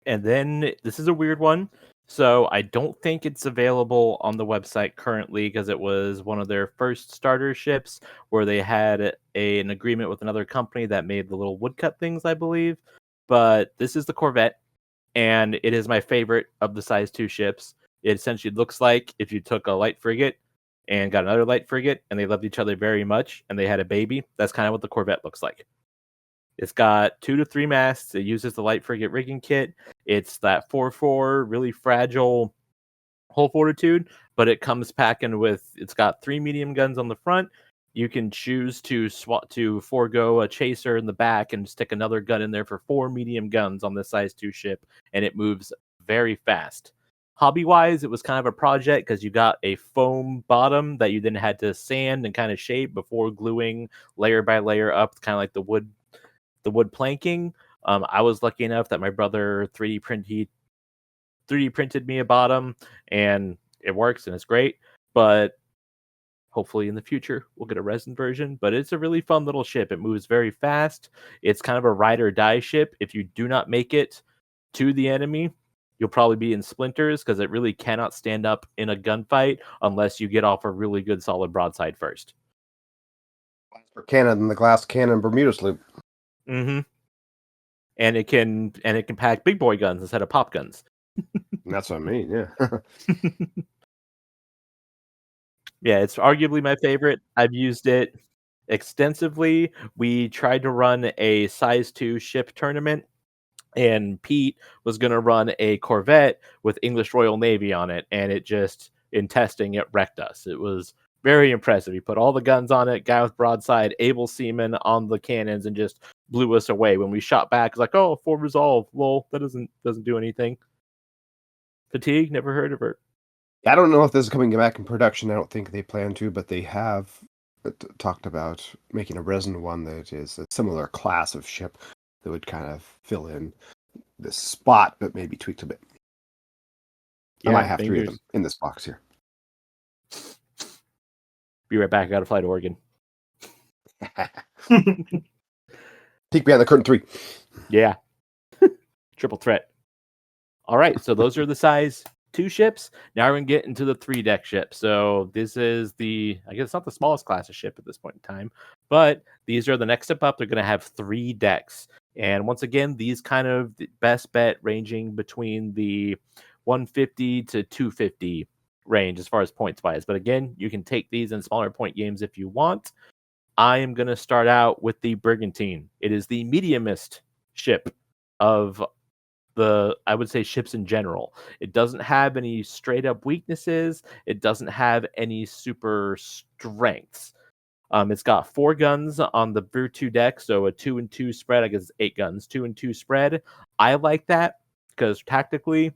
And then this is a weird one. So I don't think it's available on the website currently because it was one of their first starter ships where they had an agreement with another company that made the little woodcut things, I believe. But this is the Corvette, and it is my favorite of the size 2 ships. It essentially looks like if you took a light frigate and got another light frigate and they loved each other very much and they had a baby. That's kind of what the Corvette looks like. It's got 2 to 3 masts. It uses the light frigate rigging kit. It's that 4-4, really fragile hull fortitude, but it comes packing with. It's got 3 medium guns on the front. You can choose to forego a chaser in the back and stick another gun in there for 4 medium guns on this size 2 ship, and it moves very fast. Hobby-wise, it was kind of a project because you got a foam bottom that you then had to sand and kind of shape before gluing layer by layer up, kind of like the wood planking. I was lucky enough that my brother 3D printed me a bottom, and it works and it's great. But hopefully in the future we'll get a resin version. But it's a really fun little ship. It moves very fast. It's kind of a ride or die ship. If you do not make it to the enemy, you'll probably be in splinters because it really cannot stand up in a gunfight unless you get off a really good solid broadside first. For cannon, the glass cannon Bermuda sloop. Mm-hmm. And it can pack big boy guns instead of pop guns. That's what I mean, yeah. Yeah, it's arguably my favorite. I've used it extensively. We tried to run a size 2 ship tournament, and Pete was going to run a Corvette with English Royal Navy on it, and it just, in testing, it wrecked us. It was very impressive. He put all the guns on it, guy with broadside, able seaman on the cannons, and just blew us away. When we shot back, it's like, oh, full resolve. Well, that doesn't do anything. Fatigue, never heard of her. I don't know if this is coming back in production. I don't think they plan to, but they have talked about making a resin one that is a similar class of ship that would kind of fill in this spot, but maybe tweaked a bit. Yeah, I might have 3 of them in this box here. Be right back. I got to fly to Oregon. Peek behind the curtain 3. Yeah. Triple threat. All right, so those are the size 2 ships. Now we're going to get into the 3-deck ship. So this is I guess it's not the smallest class of ship at this point in time, but these are the next step up. They're going to have 3 decks. And once again, these kind of best bet ranging between the 150 to 250 range as far as points wise. But again, you can take these in smaller point games if you want. I am going to start out with the Brigantine. It is the mediumist ship of I would say ships in general. It doesn't have any straight up weaknesses. It doesn't have any super strengths. It's got 4 guns on the Virtu deck, so a 2 and 2 spread. I guess it's 8 guns, 2 and 2 spread. I like that because tactically,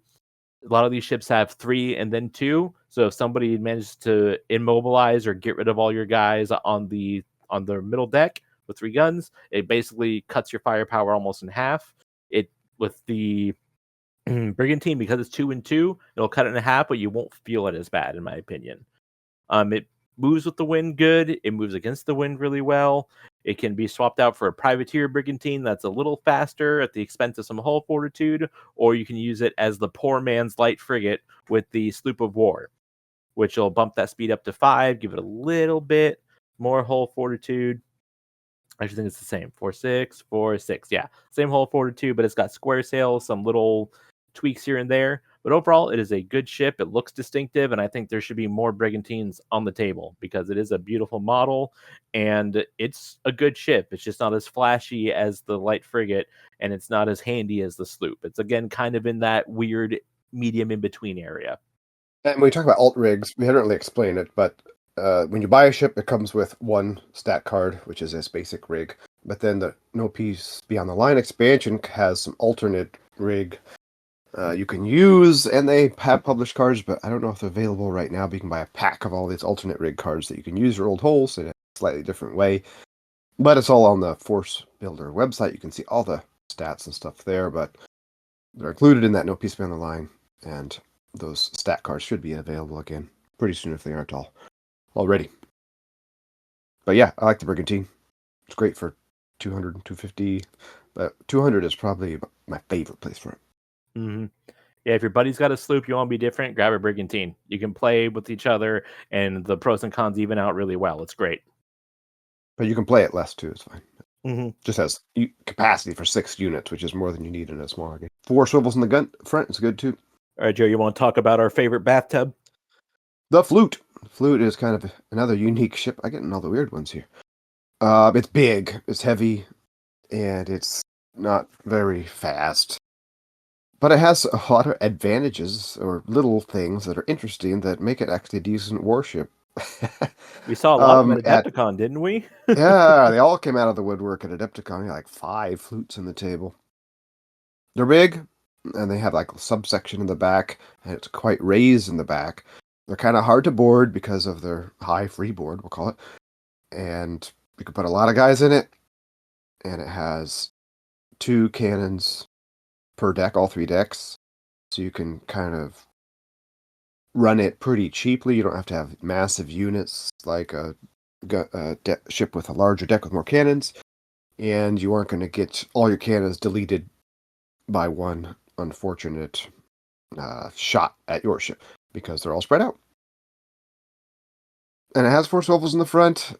a lot of these ships have 3 and then 2. So if somebody manages to immobilize or get rid of all your guys on the middle deck with 3 guns, it basically cuts your firepower almost in half. With the Brigantine, because it's 2 and 2, it'll cut it in half, but you won't feel it as bad, in my opinion. It moves with the wind good. It moves against the wind really well. It can be swapped out for a privateer Brigantine that's a little faster at the expense of some hull fortitude, or you can use it as the poor man's light frigate with the sloop of war, which will bump that speed up to 5, give it a little bit more hull fortitude. I actually think it's the same. 4-6, 4-6. Yeah, same hull fortitude, but it's got square sails, some little tweaks here and there. But overall, it is a good ship. It looks distinctive, and I think there should be more brigantines on the table because it is a beautiful model and it's a good ship. It's just not as flashy as the light frigate, and it's not as handy as the sloop. It's again kind of in that weird medium in between area. And when we talk about alt rigs, we hadn't really explained it, but when you buy a ship, it comes with one stat card, which is its basic rig. But then the No Peace Beyond the Line expansion has some alternate rig you can use, and they have published cards, but I don't know if they're available right now. But you can buy a pack of all these alternate rig cards that you can use your old holes in a slightly different way. But it's all on the Force Builder website. You can see all the stats and stuff there, but they're included in that No Peace Beyond the Line, and those stat cards should be available again pretty soon if they aren't already. But yeah, I like the Brigantine. It's great for 200 and 250, but 200 is probably my favorite place for it. Mm-hmm. Yeah, if your buddy's got a sloop, you want to be different, grab a brigantine. You can play with each other, and the pros and cons even out really well. It's great. But you can play it less too. It's fine. Mm-hmm. Just has capacity for 6 units, which is more than you need in a smaller game. 4 swivels in the gun front is good too. All right, Joe, you want to talk about our favorite bathtub? The Flute. Flute is kind of another unique ship. I get in all the weird ones here. It's big, it's heavy, and it's not very fast. But it has a lot of advantages or little things that are interesting that make it actually a decent warship. We saw a lot of them at Adepticon, didn't we? Yeah, they all came out of the woodwork at Adepticon. Like 5 flutes in the table. They're big, and they have like a subsection in the back, and it's quite raised in the back. They're kind of hard to board because of their high freeboard, we'll call it. And you can put a lot of guys in it, and it has 2 cannons per deck, all 3 decks. So you can kind of run it pretty cheaply. You don't have to have massive units like a ship with a larger deck with more cannons. And you aren't going to get all your cannons deleted by one unfortunate shot at your ship because they're all spread out. And it has 4 swivels in the front.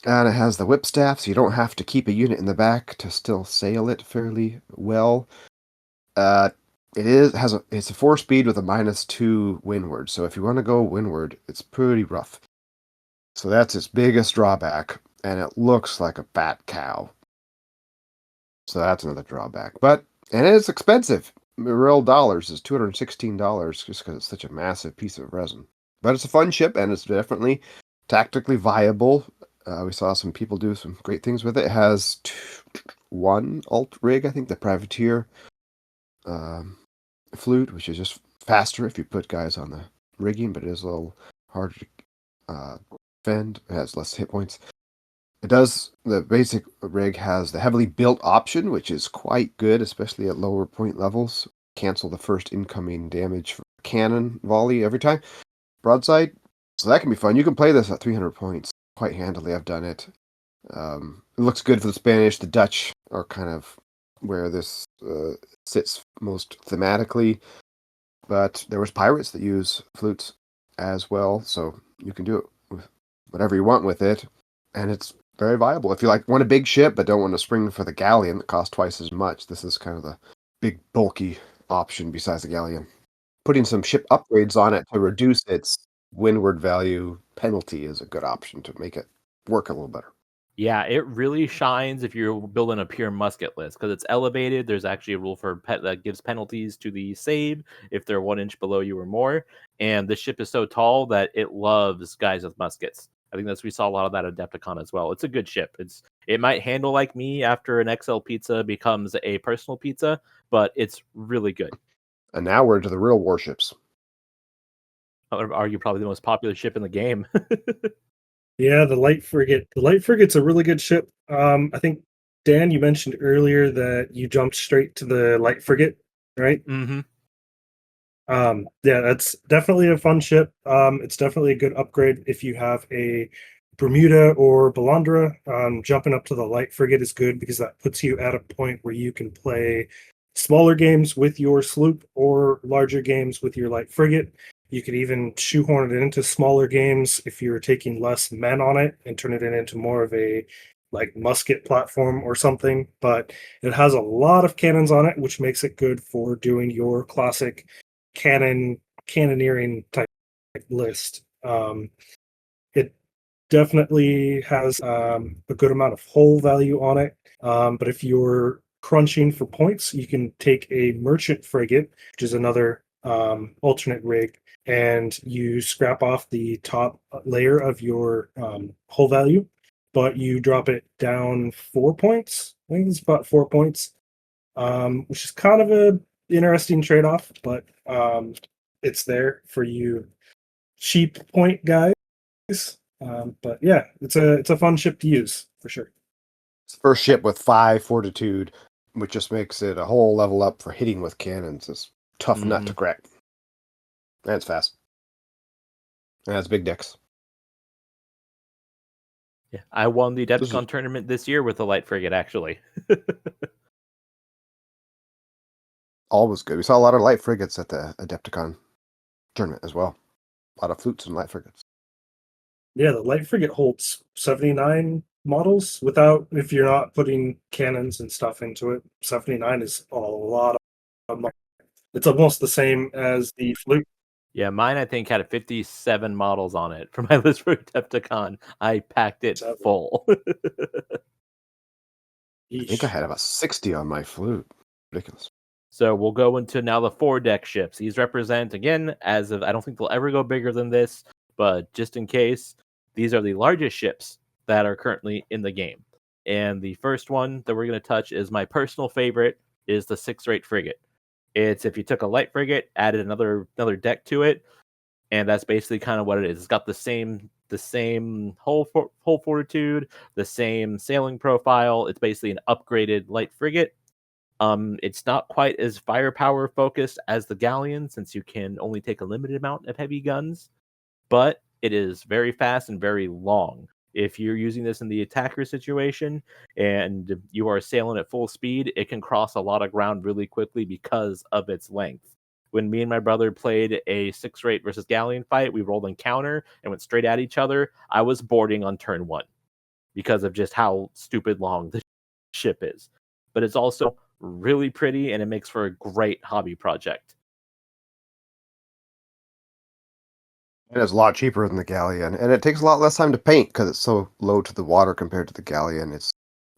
And it has the whip staff, so you don't have to keep a unit in the back to still sail it fairly well. It's a 4-speed with a -2 windward. So if you want to go windward, it's pretty rough. So that's its biggest drawback, and it looks like a fat cow. So that's another drawback. And it's expensive. Real dollars is $216 just because it's such a massive piece of resin. But it's a fun ship, and it's definitely tactically viable. We saw some people do some great things with it. It has 1 alt rig, I think, the Privateer Flute, which is just faster if you put guys on the rigging, but it is a little harder to fend. It has less hit points. The basic rig has the heavily built option, which is quite good, especially at lower point levels. Cancel the first incoming damage for cannon volley every time. Broadside. So that can be fun. You can play this at 300 points quite handily. I've done it. It looks good for the Spanish. The Dutch are kind of where this sits most thematically. But there was pirates that use flutes as well. So you can do it with whatever you want with it. And it's very viable. If you want a big ship but don't want to spring for the Galleon that costs twice as much, this is kind of the big bulky option besides the Galleon. Putting some ship upgrades on it to reduce its windward value penalty is a good option to make it work a little better. Yeah, it really shines if you're building a pure musket list because it's elevated. There's actually a rule for that gives penalties to the save if they're 1 inch below you or more. And the ship is so tall that it loves guys with muskets. I think we saw a lot of that at Adepticon as well. It's a good ship. It might handle like me after an XL pizza becomes a personal pizza, but it's really good. And now we're into the real warships. I would argue probably the most popular ship in the game. Yeah, the light frigate. The light frigate's a really good ship. I think Dan, you mentioned earlier that you jumped straight to the light frigate, right? Mm-hmm. Yeah, that's definitely a fun ship. It's definitely a good upgrade if you have a Bermuda or Balandra. Jumping up to the light frigate is good because that puts you at a point where you can play smaller games with your sloop or larger games with your light frigate. You could even shoehorn it into smaller games if you're taking less men on it and turn it into more of a musket platform or something. But it has a lot of cannons on it, which makes it good for doing your classic cannoneering type list. It definitely has a good amount of hull value on it. But if you're crunching for points, you can take a merchant frigate, which is another alternate rig, and you scrap off the top layer of your hull value, but you drop it down 4 points. I think it's about 4 points, which is kind of a interesting trade-off, but it's there for you cheap point guys. But yeah, it's a fun ship to use for sure. It's the first ship with 5 fortitude, which just makes it a whole level up for hitting with cannons. It's tough nut to crack. And it's fast. And it's big decks. Yeah, I won the Adepticon tournament this year with a light frigate, actually. Always good. We saw a lot of light frigates at the Adepticon tournament as well. A lot of flutes and light frigates. Yeah, the light frigate holds 79 models without, if you're not putting cannons and stuff into it. 79 is a lot of models. It's almost the same as the flute. Yeah, mine I think had 57 models on it for my list for Adepticon. I packed it full. I think I had about 60 on my flute. Ridiculous. So we'll go into now the 4-deck ships. These represent, again, as of, I don't think they'll ever go bigger than this, but just in case, these are the largest ships that are currently in the game. And the first one that we're going to touch is my personal favorite, is the 6-rate frigate. It's if you took a light frigate, added another deck to it, and that's basically kind of what it is. It's got the same hull fortitude, the same sailing profile. It's basically an upgraded light frigate. It's not quite as firepower focused as the Galleon, since you can only take a limited amount of heavy guns, but it is very fast and very long. If you're using this in the attacker situation and you are sailing at full speed, it can cross a lot of ground really quickly because of its length. When me and my brother played a 6-rate versus Galleon fight, we rolled encounter and went straight at each other. I was boarding on turn 1 because of just how stupid long the ship is. But it's also really pretty, and it makes for a great hobby project. And it's a lot cheaper than the Galleon, and it takes a lot less time to paint because it's so low to the water compared to the Galleon.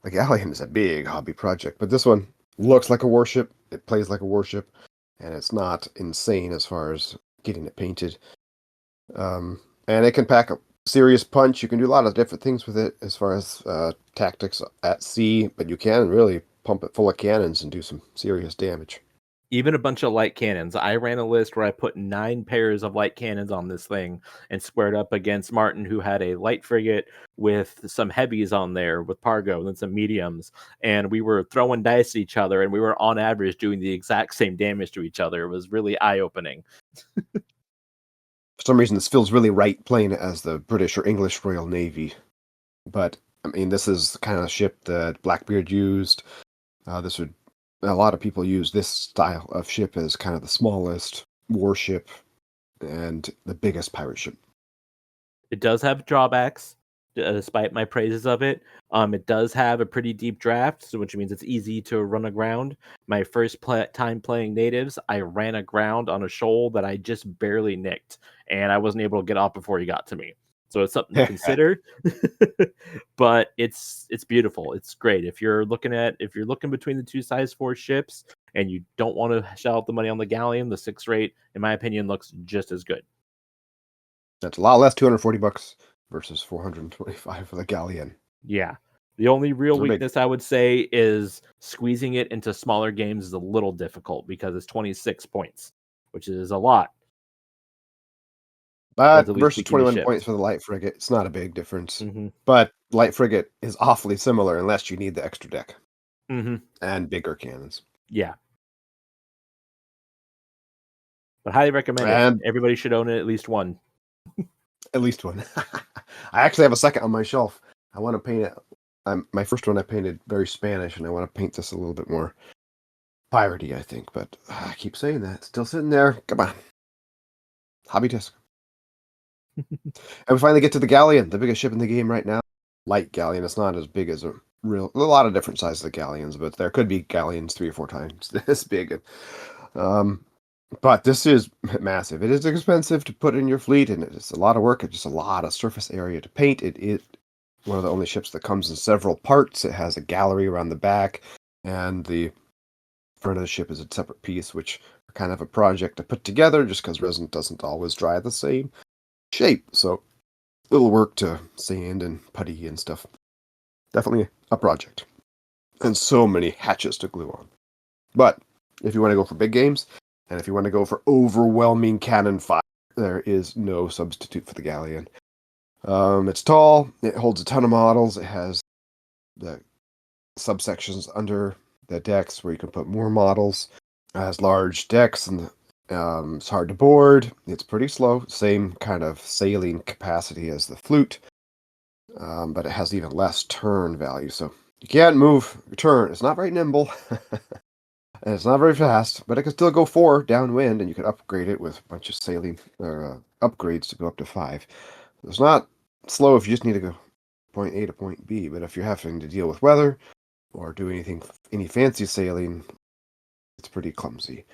The Galleon is a big hobby project, but this one looks like a warship, it plays like a warship, and it's not insane as far as getting it painted. And it can pack a serious punch. You can do a lot of different things with it as far as tactics at sea, but you can really pump it full of cannons and do some serious damage. Even a bunch of light cannons. I ran a list where I put 9 pairs of light cannons on this thing and squared up against Martin, who had a light frigate with some heavies on there with Pargo and then some mediums. And we were throwing dice at each other, and we were on average doing the exact same damage to each other. It was really eye-opening. For some reason, this feels really right playing it as the British or English Royal Navy. But, I mean, this is the kind of ship that Blackbeard used. A lot of people use this style of ship as kind of the smallest warship and the biggest pirate ship. It does have drawbacks, despite my praises of it. It does have a pretty deep draft, which means it's easy to run aground. My first time playing natives, I ran aground on a shoal that I just barely nicked, and I wasn't able to get off before he got to me. So it's something to consider. But it's beautiful. It's great. If you're looking between the two size 4 ships and you don't want to shell out the money on the Galleon, the 6-rate, in my opinion, looks just as good. That's a lot less, $240 versus $425 for the Galleon. Yeah. The only real weakness I would say is squeezing it into smaller games is a little difficult because it's 26 points, which is a lot. But versus 21 points for the light frigate, it's not a big difference. Mm-hmm. But light frigate is awfully similar unless you need the extra deck. Mm-hmm. And bigger cannons. Yeah. But highly recommend it. Everybody should own it, at least one. At least one. I actually have a second on my shelf. I want to paint it. My first one I painted very Spanish, and I want to paint this a little bit more piratey, I think. But I keep saying that. Still sitting there. Come on. Hobby disc. And we finally get to the Galleon, the biggest ship in the game right now. Light Galleon. It's not as big as a lot of different sizes of Galleons, but there could be Galleons 3 or 4 times this big. But this is massive. It is expensive to put in your fleet, and it's a lot of work. It's just a lot of surface area to paint. It is one of the only ships that comes in several parts. It has a gallery around the back, and the front of the ship is a separate piece, which are kind of a project to put together, just because resin doesn't always dry the same shape. So little work to sand and putty and stuff. Definitely a project. And so many hatches to glue on. But if you want to go for big games, and if you want to go for overwhelming cannon fire, there is no substitute for the Galleon. It's tall, it holds a ton of models, it has the subsections under the decks where you can put more models. It has large decks, and it's hard to board. It's pretty slow, same kind of sailing capacity as the flute, but it has even less turn value, so you can't move your turn. It's not very nimble. And it's not very fast, but it can still go 4 downwind, and you can upgrade it with a bunch of sailing upgrades to go up to 5. It's not slow if you just need to go point A to point B, but if you're having to deal with weather or do any fancy sailing, it's pretty clumsy.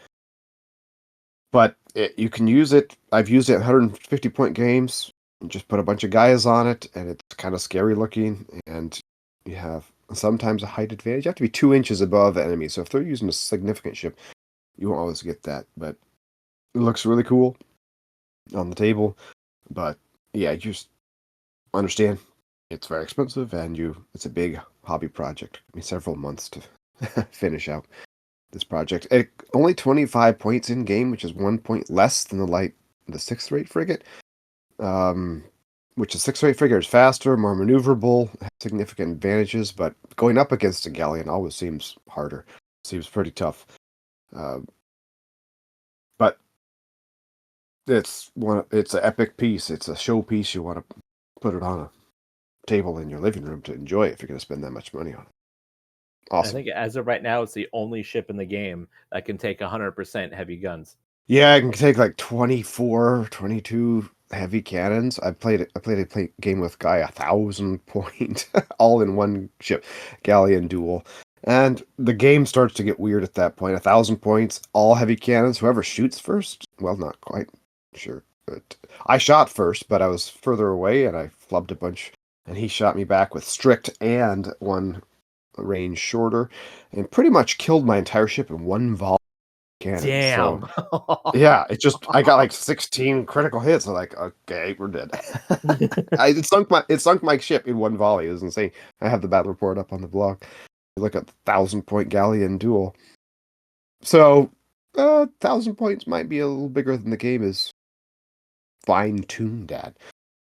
But you can use it. I've used it in 150-point games. And just put a bunch of guys on it, and it's kind of scary looking, and you have sometimes a height advantage. You have to be 2 inches above the enemy, so if they're using a significant ship, you won't always get that. But it looks really cool on the table. But yeah, you just understand it's very expensive, and it's a big hobby project. It took me several months to finish out this project. Only 25 points in game, which is 1 point less than the 6th rate frigate. Which a 6th rate frigate is faster, more maneuverable, has significant advantages, but going up against a Galleon always seems harder. Seems pretty tough. But it's an epic piece. It's a showpiece. You want to put it on a table in your living room to enjoy it if you're going to spend that much money on it. Awesome. I think as of right now, it's the only ship in the game that can take 100% heavy guns. Yeah, I can take like 24, 22 heavy cannons. I played a game with Guy 1,000 point, all in one ship, Galleon duel. And the game starts to get weird at that point. 1,000 points, all heavy cannons. Whoever shoots first, well, not quite sure. But I shot first, but I was further away, and I flubbed a bunch. And he shot me back with strict and one range shorter, and pretty much killed my entire ship in one volley. Cannon. Damn. So, yeah, I got like 16 critical hits. I'm like, okay, we're dead. It sunk my ship in one volley. It was insane. I have the battle report up on the blog. Look at the 1,000-point Galleon duel. So 1,000 points might be a little bigger than the game is fine-tuned at.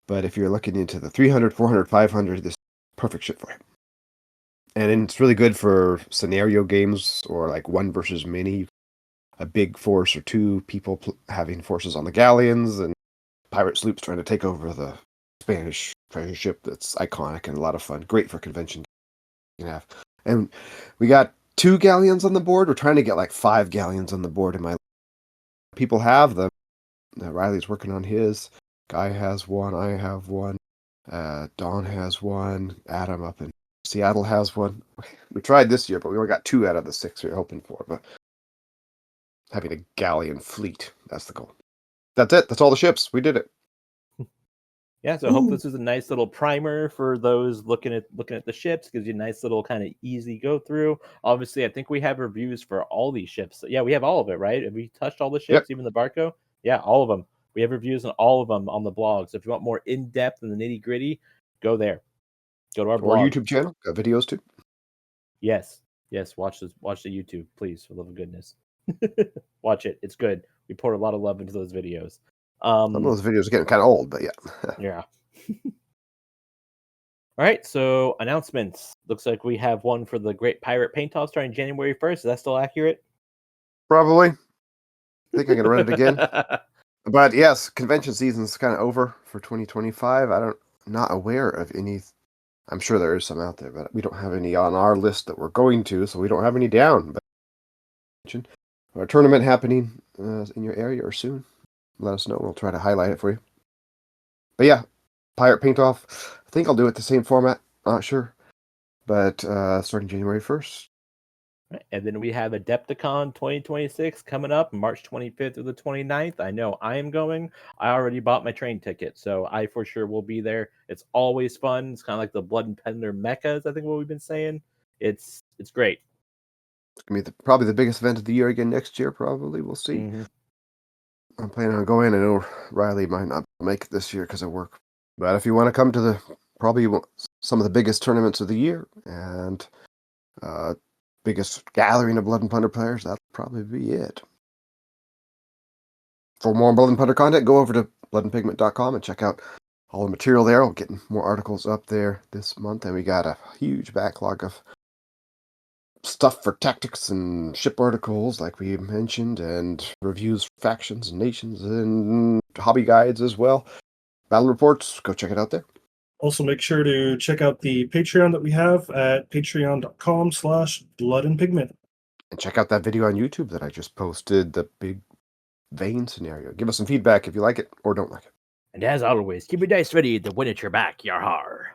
But if you're looking into the 300, 400, 500, this is perfect ship for it. And it's really good for scenario games or like 1 versus many. A big force or 2 people having forces on the galleons, and pirate sloops trying to take over the Spanish treasure ship. That's iconic and a lot of fun. Great for convention. You can have. And we got 2 galleons on the board. We're trying to get like 5 galleons on the board. People have them. Riley's working on his. Guy has one. I have one. Don has one. Adam up in Seattle has one. We tried this year, but we only got 2 out of the 6 we were hoping for. But having a Galleon fleet, that's the goal. That's it. That's all the ships. We did it. Yeah, so I hope this is a nice little primer for those looking at the ships. Gives you a nice little kind of easy go through. Obviously, I think we have reviews for all these ships. Yeah, we have all of it, right? Have we touched all the ships, even the Barco? Yeah, all of them. We have reviews on all of them on the blog. So if you want more in depth and the nitty gritty, go there. Go to our blog. Or YouTube channel. Got videos too. Yes. Watch the YouTube, please, for the love of goodness. Watch it. It's good. We pour a lot of love into those videos. Some of those videos are getting kind of old, but yeah. Yeah. All right, so announcements. Looks like we have one for the Great Pirate Paint Off starting January 1st. Is that still accurate? Probably. I think I'm going to run it again. But yes, convention season's kind of over for 2025. Not aware of any. I'm sure there is some out there, but we don't have any on our list that we're going to, so we don't have any down. But a tournament happening in your area or soon, let us know. We'll try to highlight it for you. But yeah, Pirate Paint Off. I think I'll do it the same format. Not sure. But starting January 1st. Right, and then we have Adepticon 2026 coming up March 25th through the 29th. I know I am going. I already bought my train ticket, so I for sure will be there. It's always fun. It's kind of like the Blood and Plunder meccas, I think what we've been saying. It's great. It's gonna be probably the biggest event of the year again next year. Probably we'll see. Mhm. I'm planning on going. I know Riley might not make it this year because of work, but if you want to come to the probably some of the biggest tournaments of the year and biggest gathering of Blood and Plunder players, that'll probably be it. For more Blood and Plunder content, go over to bloodandpigment.com and check out all the material there. We're getting more articles up there this month, and we got a huge backlog of stuff for tactics and ship articles, like we mentioned, and reviews for factions and nations and hobby guides as well. Battle reports, go check it out there. Also, make sure to check out the Patreon that we have at patreon.com/bloodandpigment. And check out that video on YouTube that I just posted, the big vein scenario. Give us some feedback if you like it or don't like it. And as always, keep your dice ready. The win at your back, yarhar.